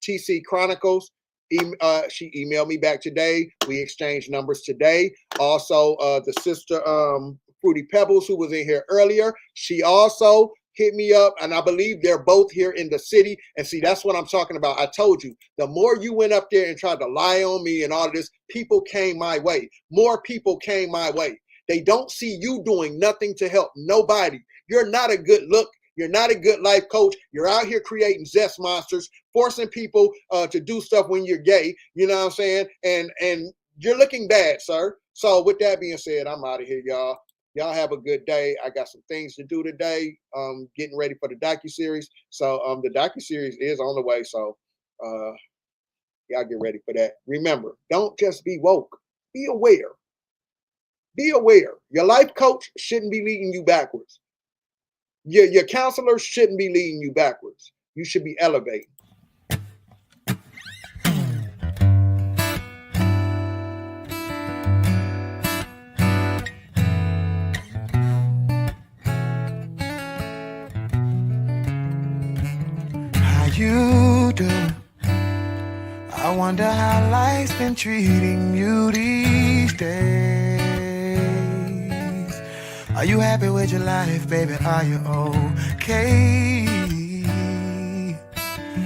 TC Chronicles. She emailed me back today. We exchanged numbers today. Also, the sister Fruity Pebbles, who was in here earlier, she also hit me up, and I believe they're both here in the city. And see, that's what I'm talking about. I told you, the more you went up there and tried to lie on me and all of this, people came my way. More people came my way. They don't see you doing nothing to help nobody. You're not a good look. You're not a good life coach. You're out here creating zest monsters, forcing people to do stuff when you're gay. You know what I'm saying? And you're looking bad, sir. So with that being said, I'm out of here, y'all. Y'all have a good day. I got some things to do today. Getting ready for the docuseries. So the docuseries is on the way. So y'all get ready for that. Remember, don't just be woke. Be aware. Be aware. Your life coach shouldn't be leading you backwards. Your counselor shouldn't be leading you backwards. You should be elevating. How you do? I wonder how life's been treating you these days. Are you happy with your life, baby? Are you okay?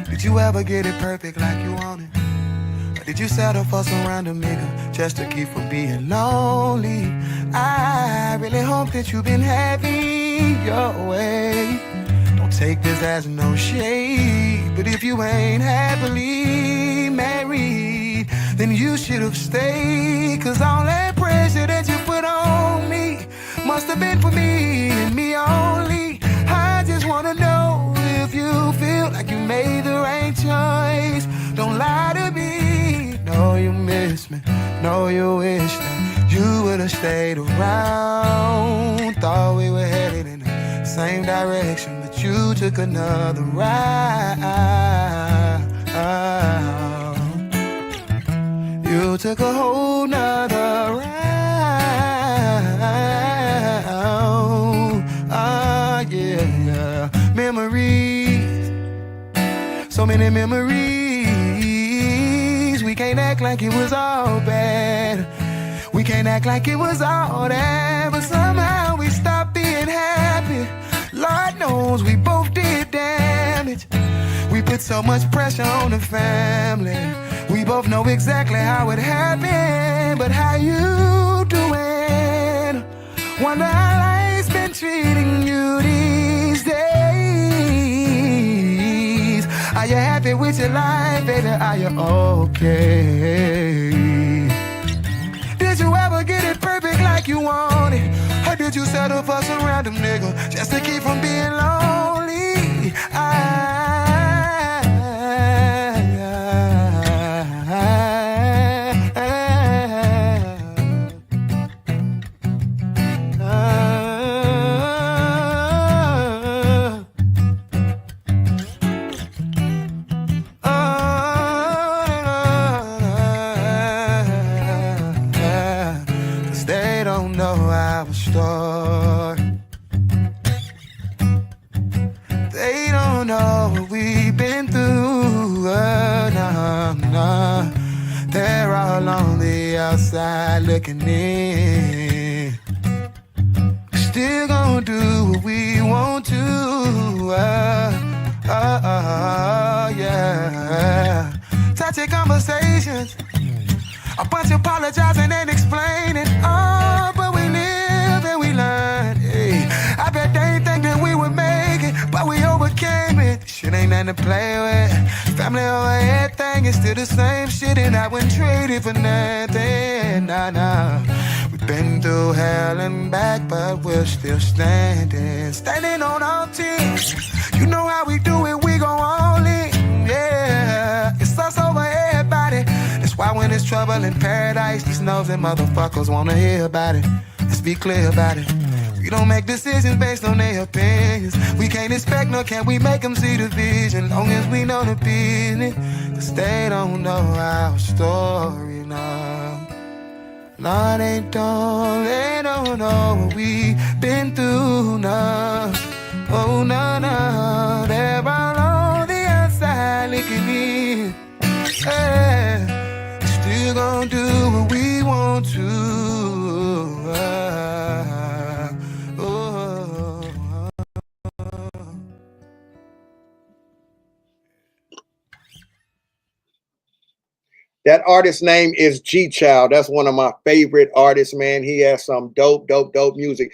Did you ever get it perfect like you wanted? Or did you settle for some random nigga just to keep from being lonely? I really hope that you've been happy your way. Don't take this as no shade, but if you ain't happily married, then you should have stayed. Cause all that pressure that you put on me must have been for me and me only. I just wanna know if you feel like you made the right choice. Don't lie to me. Know you miss me. Know you wish that you would've stayed around. Thought we were headed in the same direction, but you took another route. You took a whole nother route. Yeah. Memories, so many memories. We can't act like it was all bad. We can't act like it was all that. But somehow we stopped being happy. Lord knows we both did damage. We put so much pressure on the family. We both know exactly how it happened. But how you doing? Wonder how life's been treating you these days. Are you happy with your life, baby? Are you okay? Did you ever get it perfect like you wanted? Or did you settle for some random nigga just to keep from being lonely? They don't know what we've been through. No. They're all on the outside looking in. Still gonna do what we want to. Yeah. Touchy conversations, a bunch of apologizing and explaining. Oh, but we live and we learn. Hey, I bet they ain't think that we would make it, but we overcame it. Shit ain't nothing to play with. Family over everything is still the same shit, and I wouldn't trade it for nothing. Nah. We've been through hell and back, but we're still standing. Standing on our teams. You know how we do it, we go all in. Yeah, it's us over everybody. That's why when it's trouble in paradise, these nosy motherfuckers wanna hear about it. Let's be clear about it. We don't make decisions based on their opinions. We can't expect, nor can we make them see the vision. Long as we know the business, 'cause they don't know our story now. No, they don't know what we've been through now. Oh, no, they're all on the outside looking in. Hey, still gonna do what we want to. That artist's name is G Child. That's one of my favorite artists, man. He has some dope music.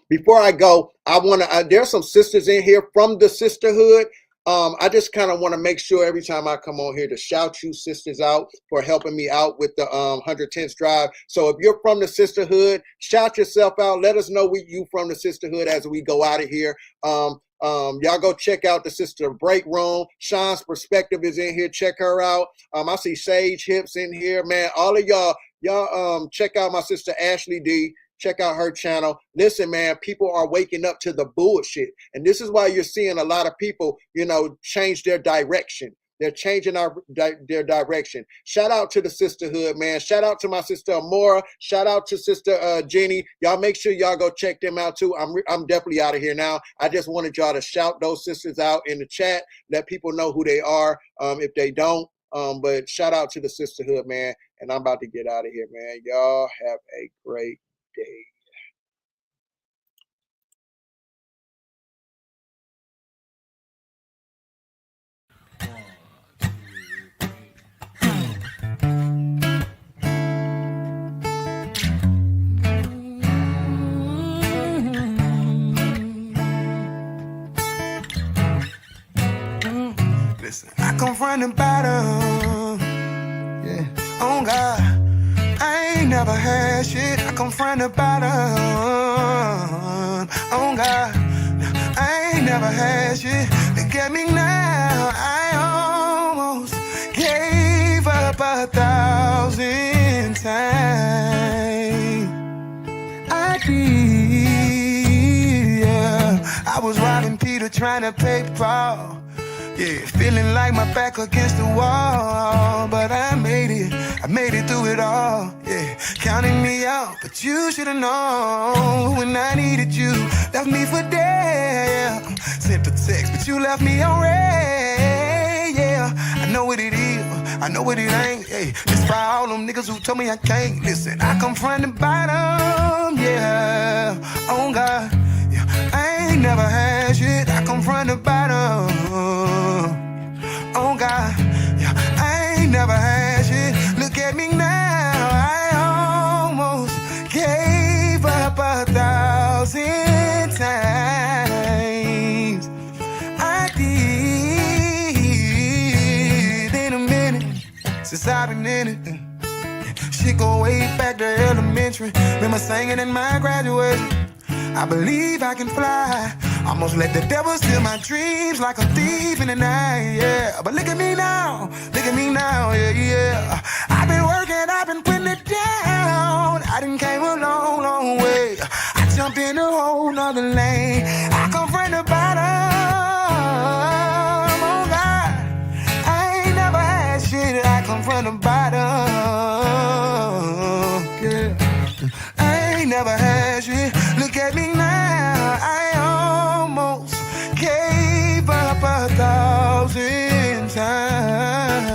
Before I go, I want to, there's some sisters in here from the sisterhood. I just kind of want to make sure every time I come on here to shout you sisters out for helping me out with the 110th Drive. So if you're from the sisterhood, shout yourself out. Let us know you from the sisterhood as we go out of here. Y'all go check out the Sister Break Room. Sean's Perspective is in here. Check her out. I see Sage Hips in here, man. All of y'all check out my sister Ashley D. Check out her channel. Listen, man, people are waking up to the bullshit. And this is why you're seeing a lot of people, change their direction. They're changing their direction. Shout out to the sisterhood, man. Shout out to my sister Amora. Shout out to sister Jenny. Y'all make sure y'all go check them out too. I'm definitely out of here now. I just wanted y'all to shout those sisters out in the chat. Let people know who they are if they don't. But shout out to the sisterhood, man. And I'm about to get out of here, man. Y'all have a great day. Listen, I come from the bottom. Yeah. Oh God, I ain't never had shit. I come from the bottom. Oh God, I ain't never had shit. Look at me now. I almost gave up 1,000 times. I did. Yeah. I was robbing Peter trying to pay Paul. Yeah, feeling like my back against the wall, but I made it through it all. Yeah, counting me out, but you should've known when I needed you. Left me for dead. Yeah. Sent a text, but you left me on red. Yeah, I know what it is, I know what it ain't. Hey, it's for all them niggas who told me I can't. Listen, I come from the bottom. Yeah, oh God. I ain't never had shit. I come from the bottom. Oh God, yeah, I ain't never had shit. Look at me now. I almost gave up 1,000 times. I did in a minute since I've been in it. Shit go way back to elementary. Remember singing in my graduation. I believe I can fly. Almost let the devil steal my dreams like a thief in the night, yeah. But look at me now, yeah. I've been working, I've been putting it down. I done came a long way. I jumped in a whole nother lane. I come from the bottom, oh God. I ain't never had shit, I come from the bottom, yeah. I ain't never had shit. Look at me now, I almost gave up 1,000 times.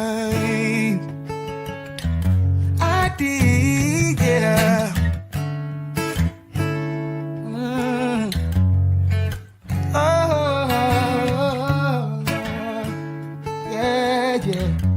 I did, yeah. Oh, yeah.